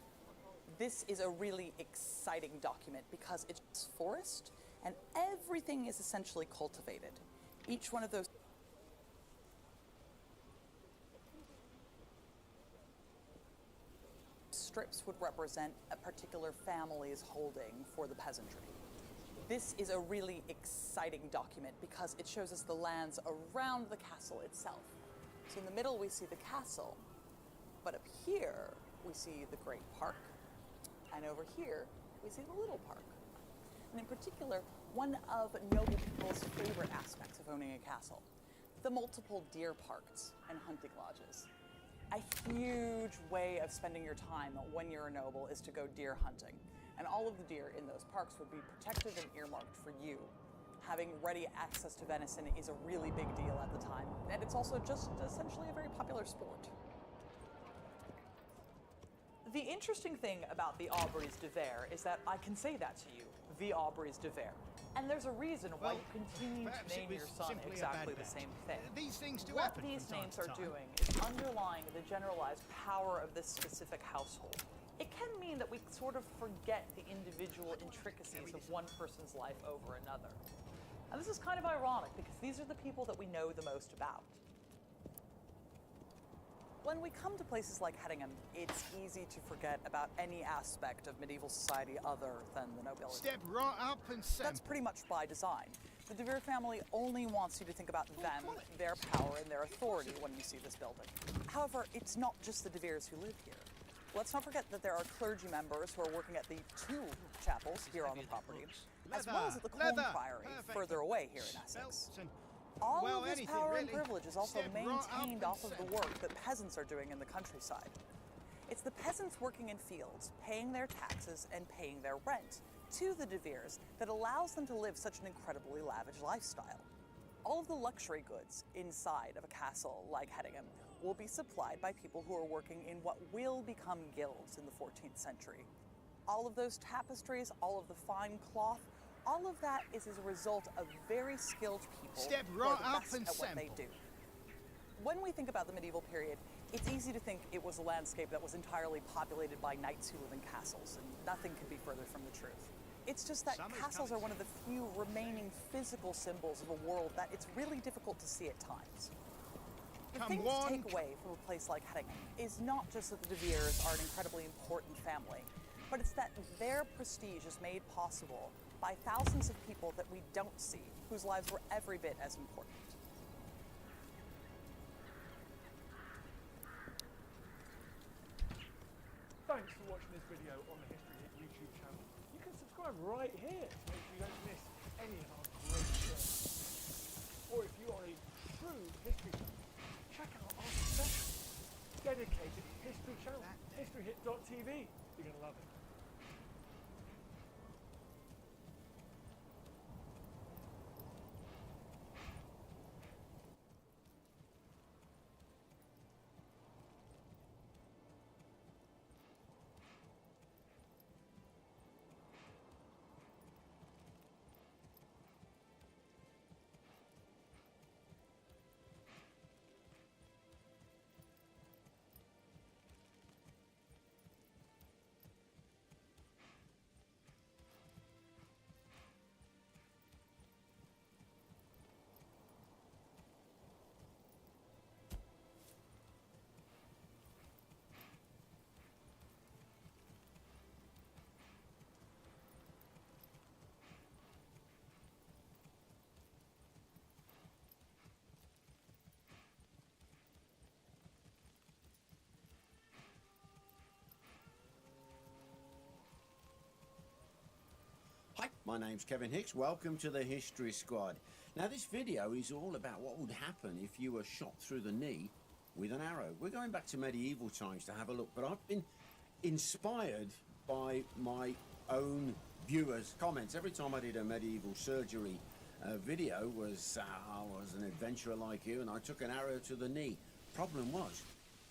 This is a really exciting document because it's forest and everything is essentially cultivated. Each one of those strips would represent a particular family's holding for the peasantry. This is a really exciting document because it shows us the lands around the castle itself. So in the middle we see the castle, but up here we see the great park, and over here we see the little park. And in particular, one of noble people's favorite aspects of owning a castle, the multiple deer parks and hunting lodges. A huge way of spending your time when you're a noble is to go deer hunting. And all of the deer in those parks would be protected and earmarked for you. Having ready access to venison is a really big deal at the time, and it's also just essentially a very popular sport. The interesting thing about the Aubries de Vere is that I can say that to you, the Aubries de Vere. And there's a reason why you continue to perhaps it name your was son simply a exactly bad the bet. same thing. These things do What happen these from time names to are time. doing is underlying the generalized power of this specific household. It can mean that we sort of forget the individual intricacies of one person's life over another. And this is kind of ironic because these are the people that we know the most about. When we come to places like Hedingham, it's easy to forget about any aspect of medieval society other than the nobility. Step right up and sample. That's pretty much by design. The De Vere family only wants you to think about them, their power, and their authority when you see this building. However, it's not just the De Veres who live here. Let's not forget that there are clergy members who are working at the two chapels here on the property, as well as at the Colne Priory, further away here in Essex. All of this power and privilege is also maintained off of the work that peasants are doing in the countryside. It's the peasants working in fields, paying their taxes and paying their rent to the De Veres that allows them to live such an incredibly lavish lifestyle. All of the luxury goods inside of a castle like Hedingham will be supplied by people who are working in what will become guilds in the 14th century. All of those tapestries, all of the fine cloth, all of that is as a result of very skilled people Step who are right the up best and at what they sample. do. When we think about the medieval period, it's easy to think it was a landscape that was entirely populated by knights who live in castles, and nothing could be further from the truth. It's just that castles are one of the few remaining physical symbols of a world that it's really difficult to see at times. The thing to take away from a place like Hedingham is not just that the De Veres are an incredibly important family, but it's that their prestige is made possible by thousands of people that we don't see, whose lives were every bit as important. Thanks for watching this video on the History Hit YouTube channel. You can subscribe right here to make sure you don't miss any of our great shows. Or if you are a true history fan, check out our special dedicated history channel, historyhit.tv. You're going to love it. Hi, my name's Kevin Hicks. Welcome to the History Squad. Now, this video is all about what would happen if you were shot through the knee with an arrow. We're going back to medieval times to have a look, but I've been inspired by my own viewers' comments. Every time I did a medieval surgery video was, I was an adventurer like you and I took an arrow to the knee. Problem was,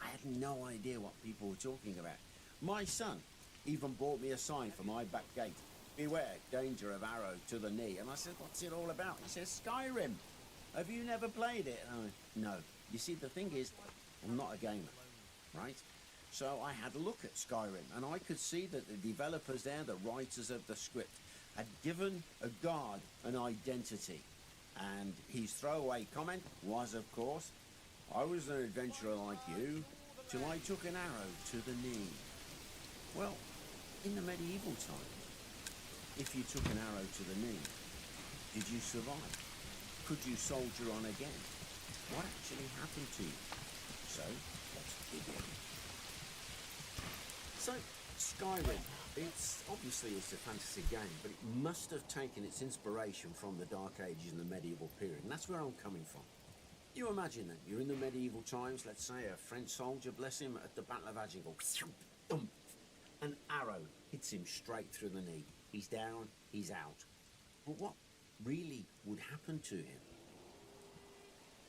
I had no idea what people were talking about. My son even bought me a sign for my back gate. Beware, danger of arrow to the knee. And I said, what's it all about? He says, Skyrim. Have you never played it? No. You see, the thing is, I'm not a gamer, right? So I had a look at Skyrim, and I could see that the developers there, the writers of the script, had given a god an identity. And his throwaway comment was, of course, I was an adventurer like you, till I took an arrow to the knee. Well, in the medieval times, if you took an arrow to the knee, did you survive? Could you soldier on again? What actually happened to you? So, let's begin. So, Skyrim It's obviously it's a fantasy game, but it must have taken its inspiration from the Dark Ages and the medieval period, and that's where I'm coming from. You imagine that you're in the medieval times, let's say a French soldier, bless him, at the Battle of Agincourt. An arrow hits him straight through the knee. He's down, he's out. But what really would happen to him?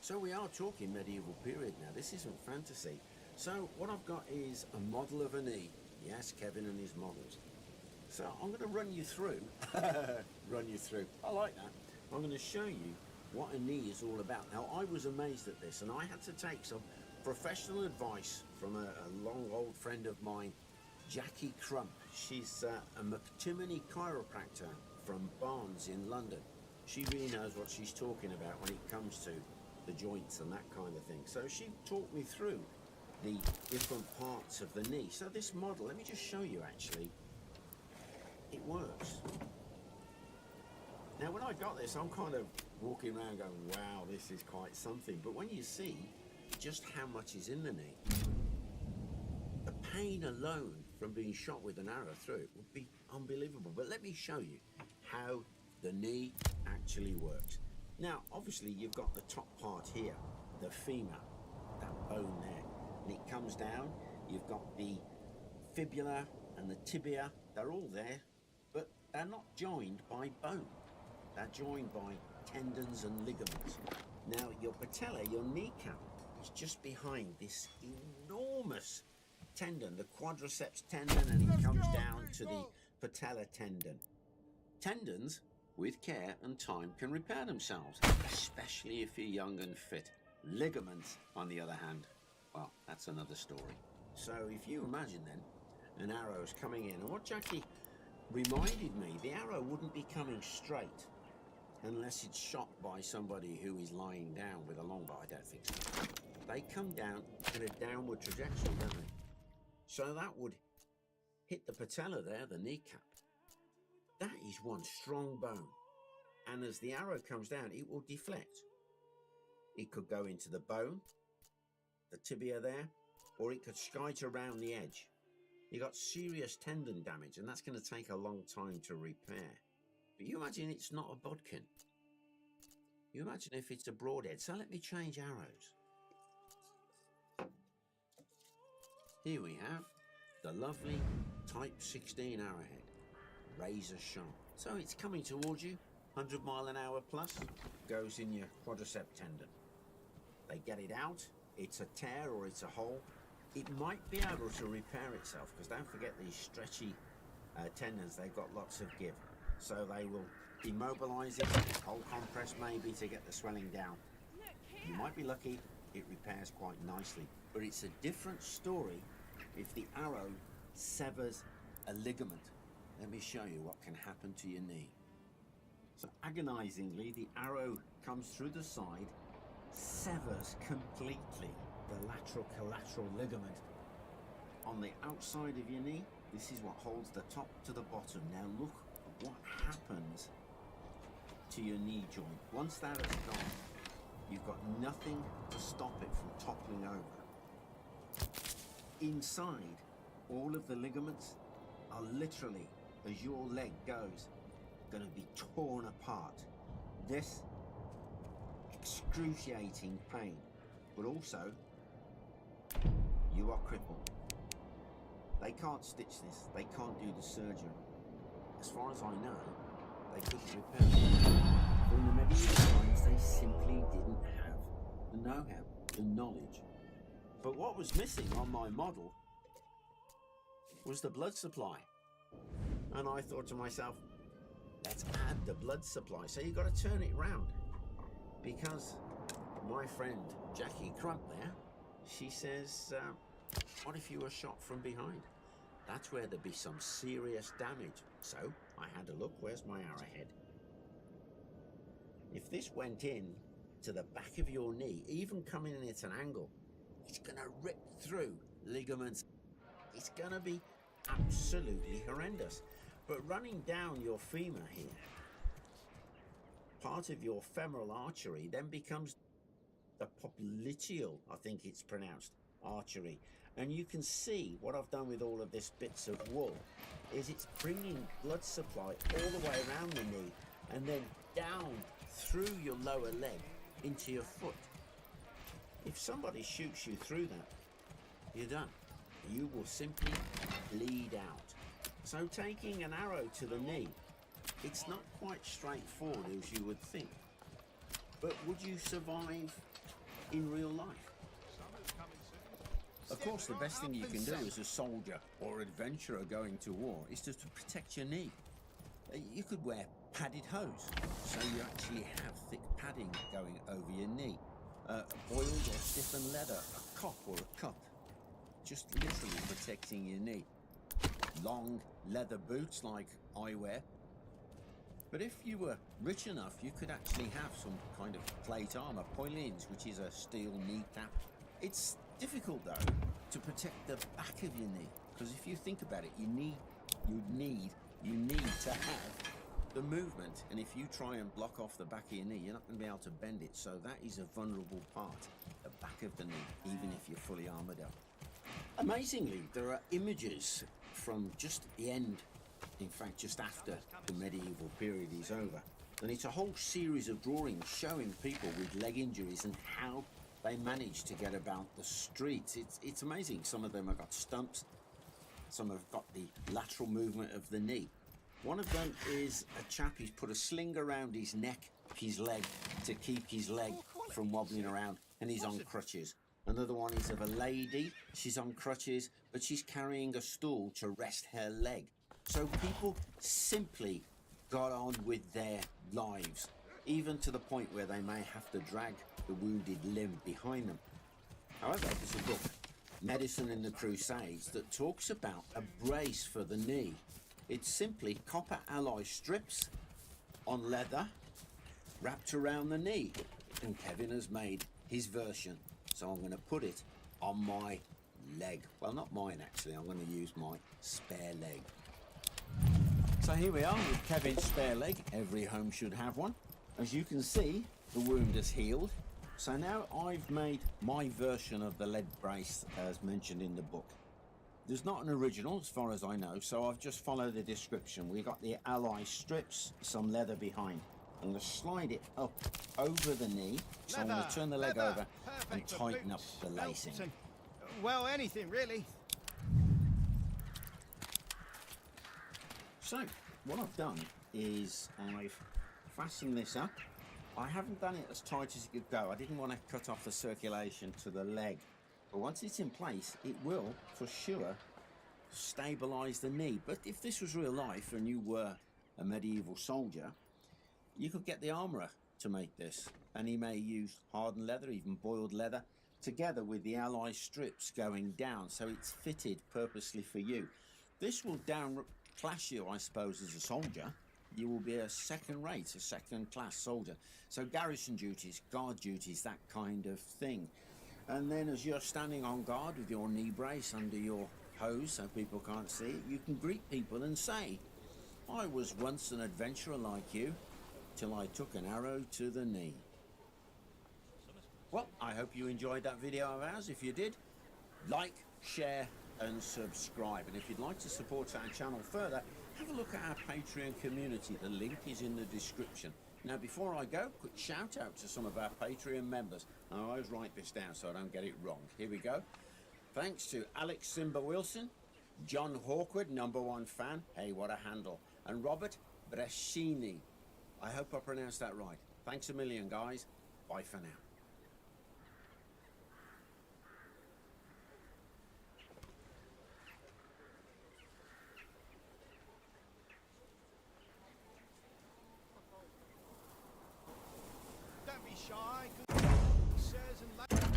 So we are talking medieval period now. This isn't fantasy. So what I've got is a model of a knee. Yes, Kevin and his models. So I'm going to run you through. Run you through. I like that. I'm going to show you what a knee is all about. Now, I was amazed at this, and I had to take some professional advice from a long old friend of mine, Jackie Crump. She's a McTimony chiropractor from Barnes in London. She really knows what she's talking about when it comes to the joints and that kind of thing. So she talked me through the different parts of the knee. So this model, let me just show you actually, it works. Now when I got this, I'm kind of walking around going, wow, this is quite something. But when you see just how much is in the knee, the pain alone from being shot with an arrow through it would be unbelievable. But let me show you how the knee actually works. Now, obviously you've got the top part here, the femur, that bone there, and it comes down. You've got the fibula and the tibia, they're all there, but they're not joined by bone. They're joined by tendons and ligaments. Now, your patella, your kneecap, is just behind this enormous tendon, the quadriceps tendon, and it comes down to the patella tendon. Tendons, with care and time, can repair themselves, especially if you're young and fit. Ligaments, on the other hand, well, that's another story. So if you imagine then, an arrow is coming in, and what Jackie reminded me, the arrow wouldn't be coming straight unless it's shot by somebody who is lying down with a longbow. I don't think so. They come down in a downward trajectory, don't they? So that would hit the patella there, the kneecap. That is one strong bone. And as the arrow comes down, it will deflect. It could go into the bone, the tibia there, or it could skite around the edge. You got serious tendon damage, and that's going to take a long time to repair. But you imagine it's not a bodkin. You imagine if it's a broadhead. So let me change arrows. Here we have the lovely Type 16 arrowhead, razor sharp. So it's coming towards you, 100 mile an hour plus, goes in your quadricep tendon. They get it out, it's a tear or it's a hole. It might be able to repair itself, because don't forget these stretchy tendons, they've got lots of give. So they will immobilize it, hold compress maybe to get the swelling down. You might be lucky, it repairs quite nicely. But it's a different story if the arrow severs a ligament. Let me show you what can happen to your knee. So agonizingly, the arrow comes through the side, severs completely the lateral collateral ligament on the outside of your knee. This is what holds the top to the bottom. Now look at what happens to your knee joint. Once that has gone, you've got nothing to stop it from toppling over. Inside, all of the ligaments are literally, as your leg goes, going to be torn apart. This excruciating pain, but also you are crippled. They can't stitch this, they can't do the surgery. As far as I know, they couldn't repair it. But in the medieval times, they simply didn't have the know-how, the knowledge. But what was missing on my model was the blood supply. And I thought to myself, let's add the blood supply. So you've got to turn it round, because my friend Jackie Crump there, she says, what if you were shot from behind? That's where there'd be some serious damage. So I had a look, where's my arrowhead? If this went in to the back of your knee, even coming in at an angle, it's gonna rip through ligaments. It's gonna be absolutely horrendous. But running down your femur here, part of your femoral artery then becomes the popliteal, I think it's pronounced, artery. And you can see what I've done with all of this bits of wool is it's bringing blood supply all the way around the knee and then down through your lower leg into your foot. If somebody shoots you through that, you're done. You will simply bleed out. So taking an arrow to the knee, it's not quite straightforward as you would think. But would you survive in real life? Of course, the best thing you can do as a soldier or adventurer going to war is to protect your knee. You could wear padded hose, so you actually have thick padding going over your knee. Boiled or stiffened leather, a cock or a cup, just literally protecting your knee. Long leather boots like I wear. But if you were rich enough, you could actually have some kind of plate armor, poilins, which is a steel kneecap. It's difficult though to protect the back of your knee, because if you think about it, you need to have the movement, and if you try and block off the back of your knee, you're not going to be able to bend it. So that is a vulnerable part, the back of the knee, even if you're fully armored up. Amazingly, there are images from just the end, in fact just after the medieval period is over, and it's a whole series of drawings showing people with leg injuries and how they managed to get about the streets. It's amazing. Some of them have got stumps, some have got the lateral movement of the knee. One of them is a chap who's put a sling around his neck, his leg, to keep his leg from wobbling around, and he's on crutches. Another one is of a lady. She's on crutches, but she's carrying a stool to rest her leg. So people simply got on with their lives, even to the point where they may have to drag the wounded limb behind them. However, there's a book, Medicine in the Crusades, that talks about a brace for the knee. It's simply copper alloy strips on leather wrapped around the knee. And Kevin has made his version. So I'm going to put it on my leg. Well, not mine actually, I'm going to use my spare leg. So here we are with Kevin's spare leg. Every home should have one. As you can see, the wound has healed. So now I've made my version of the leg brace as mentioned in the book. There's not an original as far as I know, so I've just followed the description. We've got the alloy strips, some leather behind. I'm going to slide it up over the knee, so I'm going to turn the leg over and tighten up the lacing. Well, anything really. So, what I've done is I've fastened this up. I haven't done it as tight as it could go. I didn't want to cut off the circulation to the leg. But once it's in place, it will, for sure, stabilise the knee. But if this was real life and you were a medieval soldier, you could get the armourer to make this. And he may use hardened leather, even boiled leather, together with the alloy strips going down. So it's fitted purposely for you. This will class you, I suppose, as a soldier. You will be a second-rate, a second-class soldier. So garrison duties, guard duties, that kind of thing. And then as you're standing on guard with your knee brace under your hose so people can't see it, you can greet people and say, I was once an adventurer like you, till I took an arrow to the knee. Well, I hope you enjoyed that video of ours. If you did, like, share and subscribe. And if you'd like to support our channel further, have a look at our Patreon community. The link is in the description. Now, before I go, quick shout out to some of our Patreon members. I always write this down so I don't get it wrong. Here we go. Thanks to Alex Simba Wilson, John Hawkwood, #1 fan. Hey, what a handle. And Robert Brescini. I hope I pronounced that right. Thanks a million, guys. Bye for now. Don't be shy, sirs and ladies.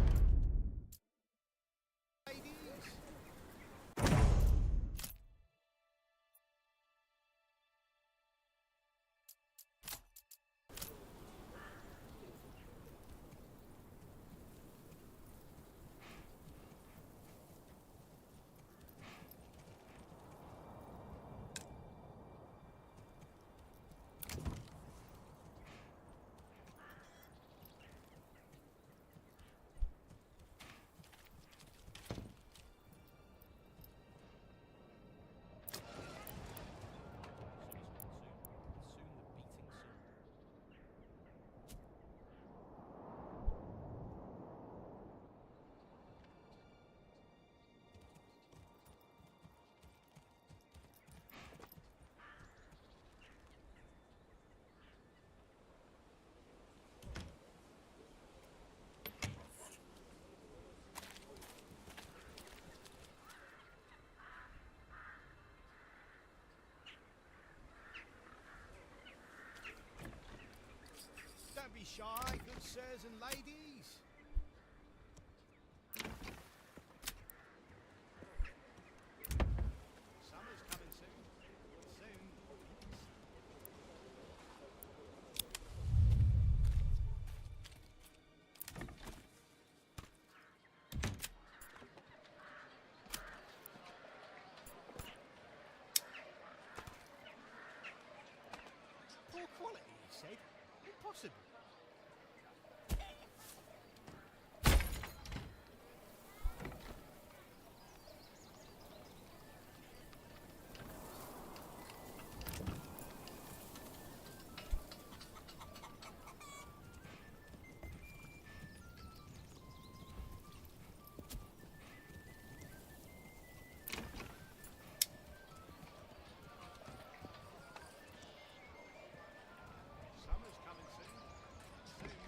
shy, good sirs and ladies. Summer's coming soon. Soon. Poor quality, he said. Impossible. Summer's coming soon. Soon.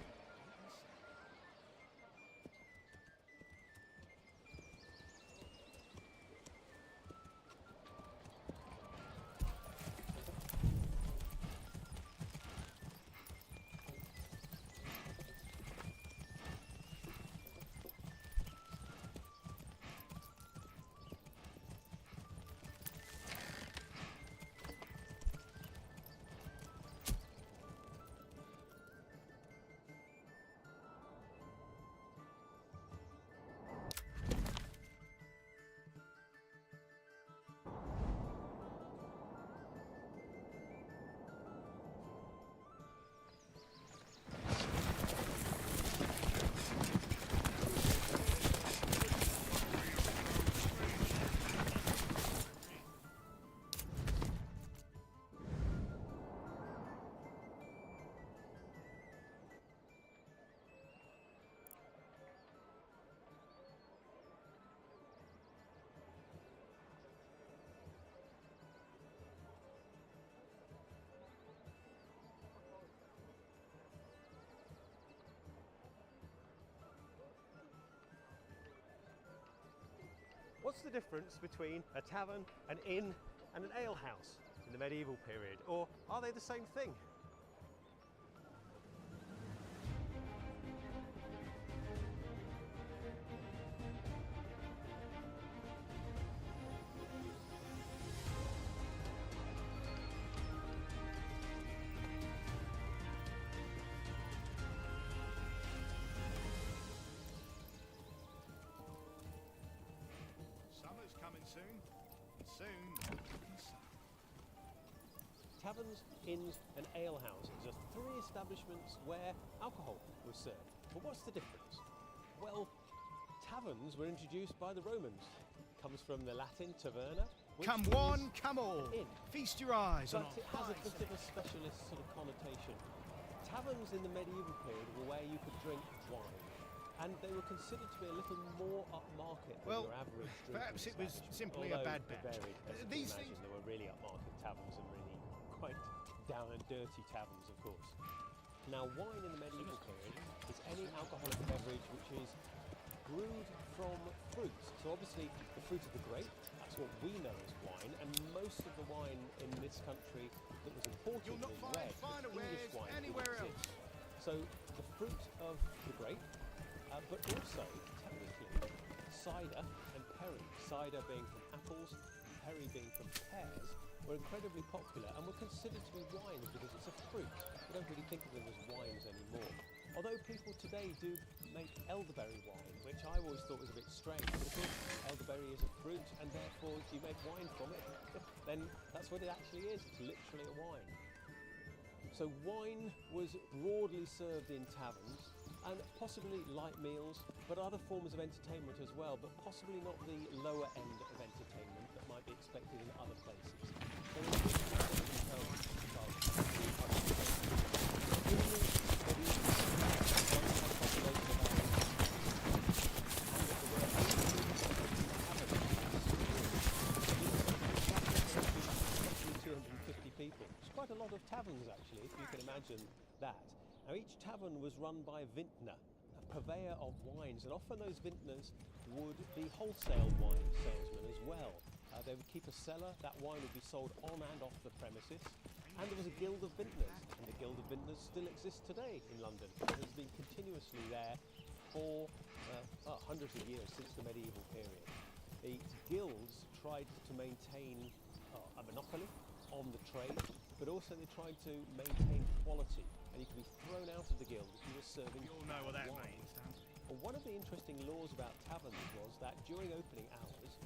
What's the difference between a tavern, an inn and an alehouse in the medieval period? Or are they the same thing? Summer's coming soon. Soon. Taverns, inns and alehouses are three establishments where alcohol was served. But what's the difference? Well, taverns were introduced by the Romans. Comes from the Latin taverna, which Come is one, come all. inn. Feast your eyes on But our it has a fine bit of a specialist sort of connotation. Taverns in the medieval period were where you could drink wine, and they were considered to be a little more upmarket than Well, your average drinking perhaps it was establishment. simply a Although bad they batch. varied, as you can These imagine, things- there were really upmarket taverns and really quite down and dirty taverns, of course. Now, wine in the medieval period is any alcoholic beverage which is brewed from fruits. So obviously the fruit of the grape, that's what we know as wine, and most of the wine in this country that was imported You'll not was find red, finer English wares wine anywhere didn't else. exist. So the fruit of the grape, but also technically cider and perry, cider being from apples, perry being from pears, were incredibly popular and were considered to be wines because it's a fruit. We don't really think of them as wines anymore. Although people today do make elderberry wine, which I always thought was a bit strange, but of course elderberry is a fruit and therefore if you make wine from it, then that's what it actually is, it's literally a wine. So wine was broadly served in taverns and possibly light meals, but other forms of entertainment as well, but possibly not the lower end of entertainment that might be expected in other places. So in people. It's quite a lot of taverns actually, if you can imagine that. Now each tavern was run by a vintner, a purveyor of wines, and often those vintners would be wholesale wine salesmen as well. They would keep a cellar, that wine would be sold on and off the premises, And there was a Guild of Vintners, and the Guild of Vintners still exists today in London. It has been continuously there for hundreds of years, since the medieval period. The guilds tried to maintain a monopoly on the trade, but also they tried to maintain quality, and you could be thrown out of the guild if you were serving You all know what that wine. means, don't you? Well, one of the interesting laws about taverns was that during opening hours,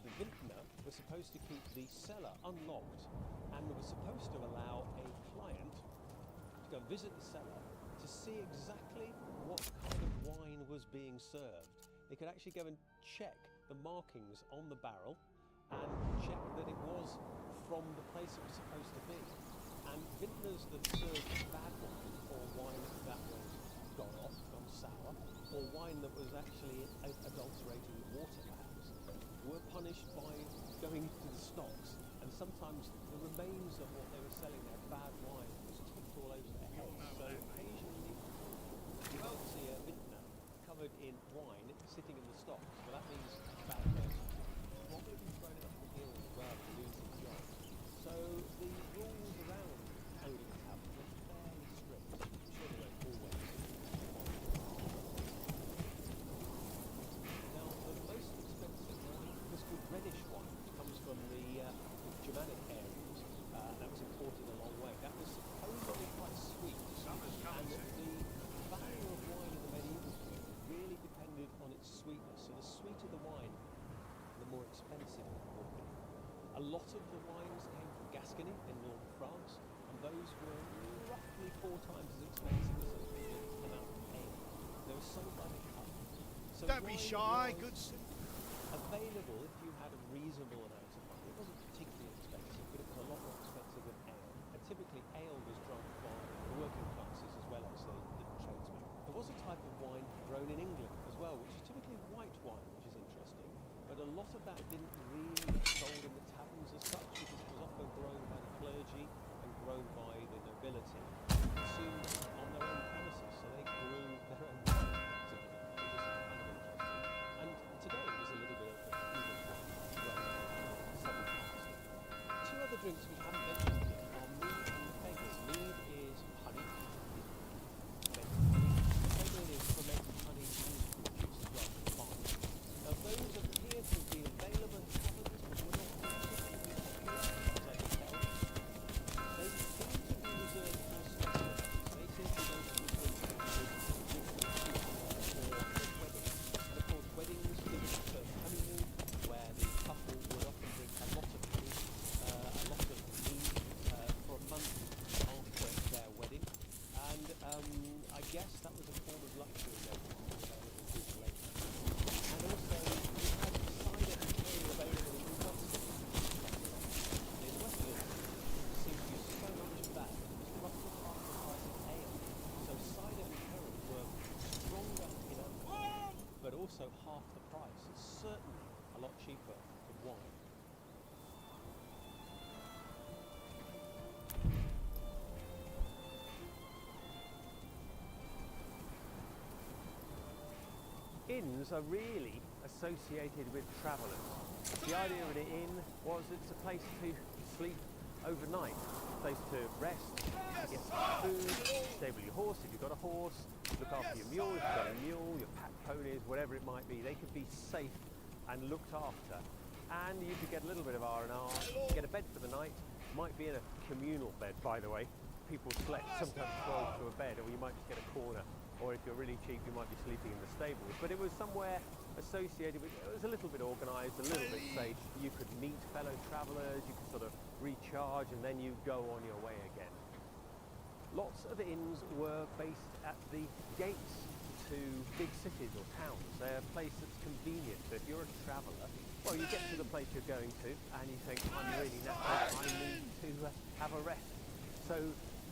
the vintner was supposed to keep the cellar unlocked and was supposed to allow a client to go and visit the cellar to see exactly what kind of wine was being served. They could actually go and check the markings on the barrel and check that it was from the place it was supposed to be. And vintners that served bad wine, or wine that was gone off, gone sour, or wine that was actually adulterated with water perhaps, were punished by going into the stocks, and sometimes the remains of what they were selling, their bad wine, was tipped all over their heads. So occasionally you might see a vintner covered in wine sitting in the stocks. Well, that means a bad person. Probably be thrown out of the guild as well and lose his job. So the rules around owning a tavern were fairly strict. I'm sure they weren't always. Now, the most expensive wine was called Rhenish wine, which comes from the Germanic areas. That was imported a long way. That was supposedly quite sweet. And the value of wine in the medieval period really depended on its sweetness. So the sweeter the wine, the more expensive it would be. A lot of the wines came from Gascony in northern France, and those were roughly 4 times as expensive as a good amount of ale. They were sold by the cup. So Don't be shy, wine good. was available if you had a reasonable amount of money. It wasn't particularly expensive, but it was a lot more expensive than ale. And typically ale was drunk by the working classes as well as the tradesmen. There was a type of wine grown in England as well, which is typically white wine, which is interesting. But a lot of that didn't really get sold in the taverns as such, because it was often grown by the clergy and grown by the nobility, consumed on their own premises, so they grew their own wine, typically, which is kind of interesting. And today it was a little bit of the English wine grown in southern parts. 2 other drinks we haven't mentioned yet are mead and fagel. Mead is honey. Fagel is fermented honey and fruit juice as well, fine. Now those appear to be available in taverns, but were not particularly popular, as I can tell. They seem to be reserved for special events. They seem to go to the drink with or weddings. And of course weddings give us a honeymoon, where the couple would often drink a lot of honey, a lot of mead for a month after their wedding. And I guess that was a form of luxury that was available to the ladies. And also, we had cider and perry available in Newcastle. In West Yorkshire, there seemed to be so much of that, it was roughly half the price of ale. So cider and perry were stronger in alcohol, but also half the price. It's certainly a lot cheaper than wine. Inns are really associated with travellers. The idea of an inn was it's a place to sleep overnight, a place to rest, get some food, stable your horse if you've got a horse, look after your mule if you've got a mule, your pack ponies, whatever it might be. They could be safe and looked after, and you could get a little bit of R&R, get a bed for the night. Might be in a communal bed, by the way. People slept sometimes 12 to a bed, or you might just get a corner. Or if you're really cheap, you might be sleeping in the stables. But it was somewhere associated with, it was a little bit organised, a little bit safe. You could meet fellow travellers, you could sort of recharge, and then you go on your way again. Lots of inns were based at the gates to big cities or towns. They're a place that's convenient. So if you're a traveller, well, you get to the place you're going to, and you think, I'm really knackered, I need to have a rest. So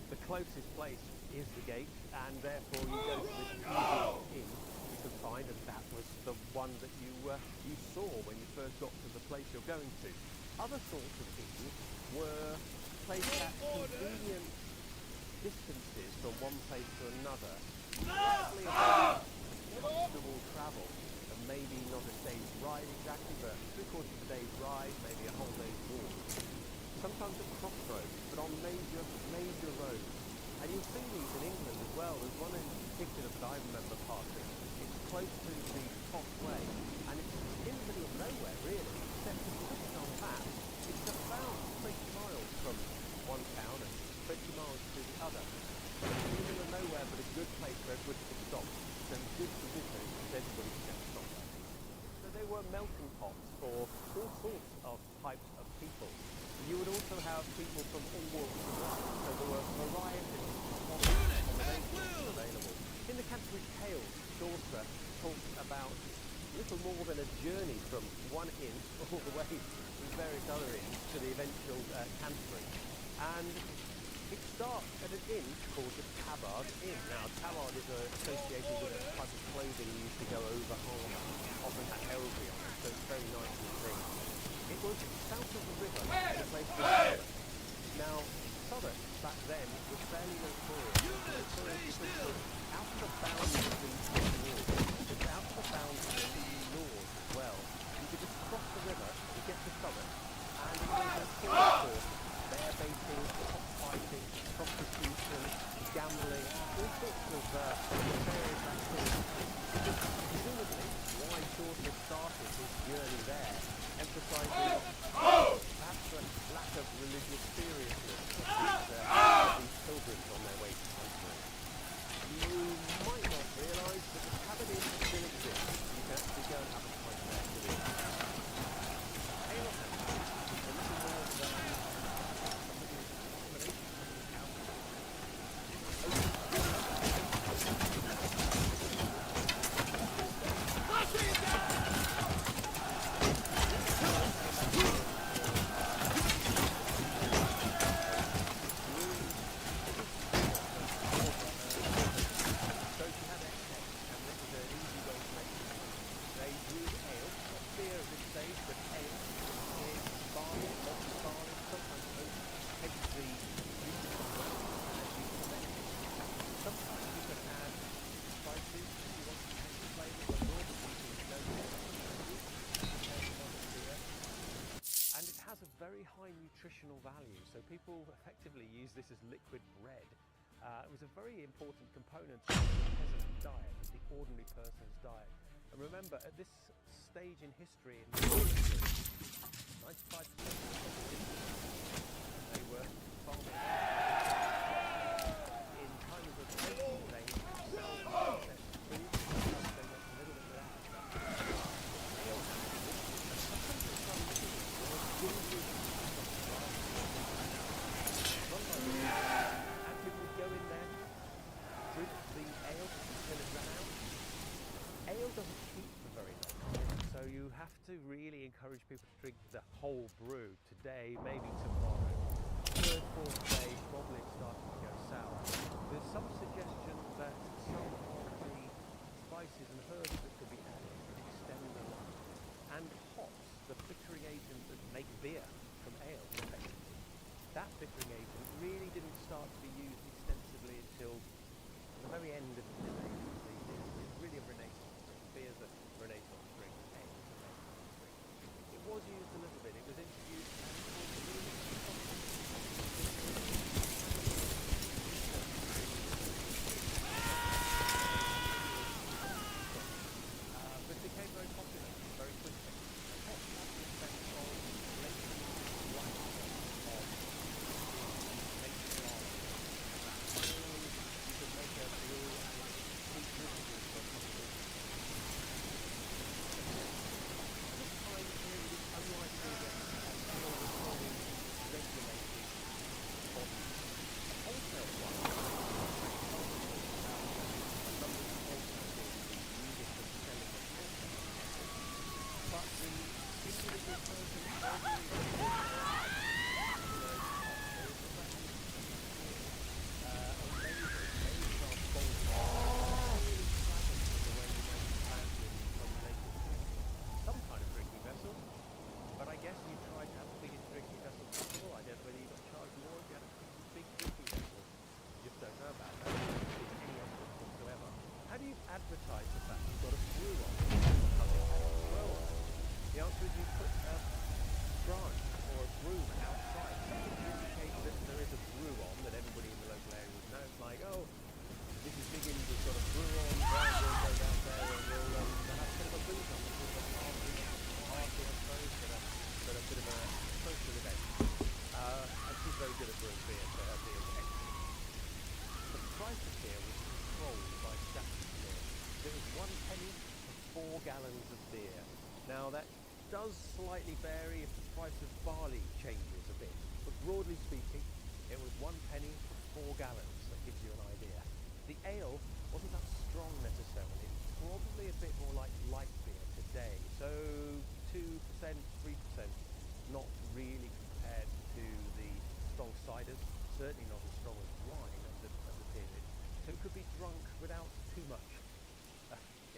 the closest place is the gate, and therefore you go to the easiest inn you can find, and that was the one that you saw when you first got to the place you're going to. Other sorts of inns were placed at convenient distances from one place to another, roughly about comfortable travel, and maybe not a day's ride exactly, but 3/4 of a day's ride, maybe a whole day's walk. sometimes at crossroads, but on major roads. And you'll see these in England as well. There's one in particular that I remember passing. It's close to the Top Way, and it's in the middle of nowhere, really, except if you look at it on a map, it's about 20 miles from one town and 20 miles to the other. It's in the middle of nowhere, but a good place for everybody to stop. So good position because everybody can stop there. So they were melting pots for all sorts of types of people. You would also have people from all walks of life, so there were varieties of accommodations available. In the Canterbury Tales, Chaucer talks about little more than a journey from one inn all the way to various other inns to the eventual Canterbury. And it starts at an inn called the Tabard Inn. Now, tabard is associated with a type of clothing used to go over harbour, often had heraldry on it, so it's very nice and clean. It was south of the river, in a place called Southwark. Now, Southwark back then was fairly notorious. Notorious because it was out of the bounds of the Lords. It was out of the bounds of the Lords as well. You could just cross the river to get to Southwark, and it was a tourist course. Bear-baiting, cockfighting, prostitution, gambling, all sorts of nefarious activities. Presumably, why Chaucer started his journey there, emphasising perhaps the lack of religious seriousness of these pilgrims on their way to Canterbury. You might not realise that the Tabard Inn still exists. You can actually go and have a pint there today. Ale House is a little more than very high nutritional value, so people effectively use this as liquid bread. It was a very important component of the peasant diet, of the ordinary person's diet. And remember, at this stage in history, in 95% of the population, they were farmers. In times of plenty, they sell processed food, sometimes they went a little bit without. And people would go in there, drink the ale until it ran out. Ale doesn't keep for very long, so you have to really encourage people to drink the whole brew today, maybe tomorrow. Third, fourth day, probably it's starting to go sour. There's some suggestion that some of the spices and herbs that could be added could extend the life. And hops, the bittering agent that make beer from ale, effectively. That bittering agent really didn't start to be used extensively until the very end of the Middle Ages. It's really a Renaissance drink. Beer's a Renaissance drink. Ale is a Renaissance drink. It was used a little bit. It was introduced and it was really but it became very popular very quickly. Hot water effect of latent life of you could make a brew and good at brewing beer, so her beer was excellent. The price of beer was controlled by statute law. It was 1 penny for 4 gallons of beer. Now that does slightly vary if the price of barley changes a bit, but broadly speaking, it was 1 penny for 4 gallons. That gives you an idea. The ale wasn't that strong necessarily. Probably a bit more like light beer today. So 2%, 3%, not really compared to the strong ciders. Certainly not as strong as wine of the period. So it could be drunk without too much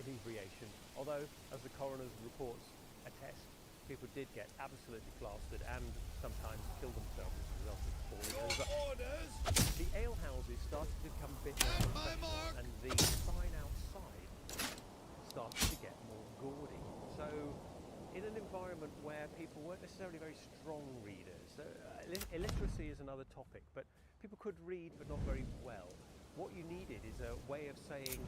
inebriation. Although, as the coroner's reports attest, people did get absolutely plastered and sometimes kill themselves as a result of falling over. Orders! The alehouses started to become a bit more professional, and the sign outside started to get more gaudy. So, in an environment where people weren't necessarily very strong readers, illiteracy is another topic, but people could read but not very well. What you needed is a way of saying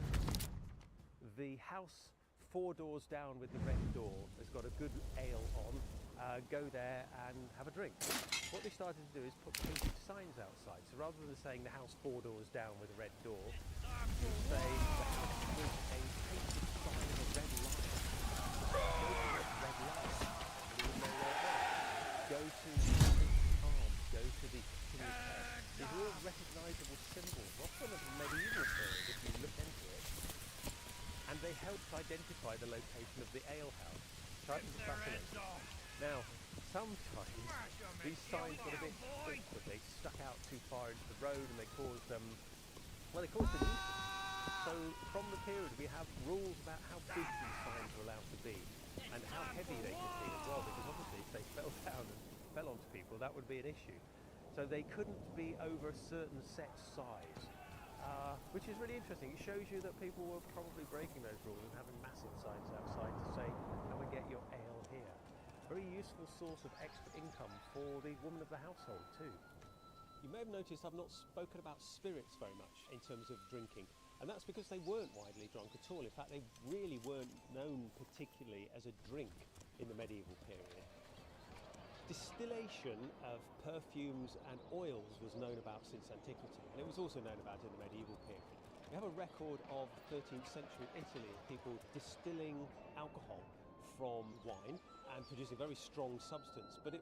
the house 4 doors down with the red door has got a good ale on, go there and have a drink. What they started to do is put painted signs outside. So rather than saying the house 4 doors down with a red door, you say the house with a painted sign of a red lion. Red lion. Go to Arms, go to the King's Head. These are all recognisable symbols, often of the medieval period if you look into it. And they helped identify the location of the alehouse. Titans are fascinating. Now, sometimes these signs got a bit awkward. They stuck out too far into the road and they caused a nuisance. So from the period we have rules about how big these signs were allowed to be and how heavy they could be as well, because obviously if they fell down and fell onto people, that would be an issue. So they couldn't be over a certain set size. Which is really interesting. It shows you that people were probably breaking those rules and having massive signs outside to say, come and get your ale here. Very useful source of extra income for the woman of the household too. You may have noticed I've not spoken about spirits very much in terms of drinking, and that's because they weren't widely drunk at all. In fact, they really weren't known particularly as a drink in the medieval period. Distillation of perfumes and oils was known about since antiquity, and it was also known about in the medieval period. We have a record of 13th century Italy of people distilling alcohol from wine and producing very strong substance, but it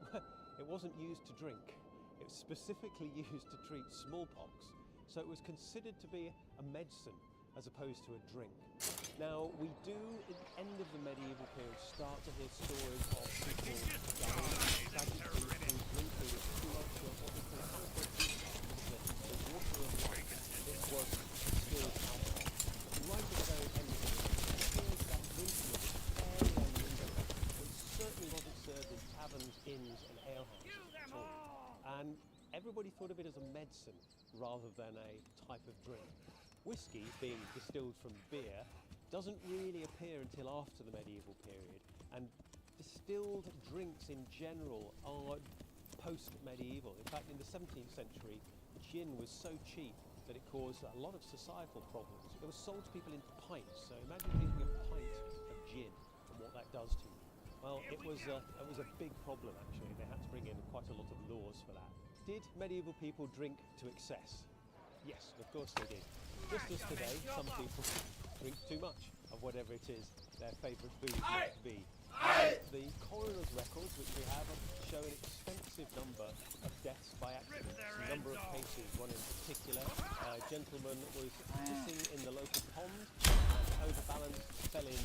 wasn't used to drink. It was specifically used to treat smallpox, so it was considered to be a medicine as opposed to a drink. Now, we do, at the end of the medieval period, start to hear stories of people dying, tragically through drinking too much of what we call alcohol, the water of life. This was distilled alcohol. Right at the very end of it, it appears that drinking was fairly unusual. It certainly wasn't served in taverns, inns and alehouses at all. And everybody thought of it as a medicine rather than a type of drink. Whiskey, being distilled from beer, doesn't really appear until after the medieval period, and distilled drinks in general are post-medieval. In fact, in the 17th century, gin was so cheap that it caused a lot of societal problems. It was sold to people in pints, so imagine drinking a pint of gin and what that does to you. Well, it was a big problem actually. They had to bring in quite a lot of laws for that. Did medieval people drink to excess? Yes, of course they did. Just as today, some people drink too much of whatever it is their favourite food might be. The coroner's records, which we have, show an extensive number of deaths by accidents, a number of cases. One in particular, a gentleman was fishing in the local pond and overbalanced, fell in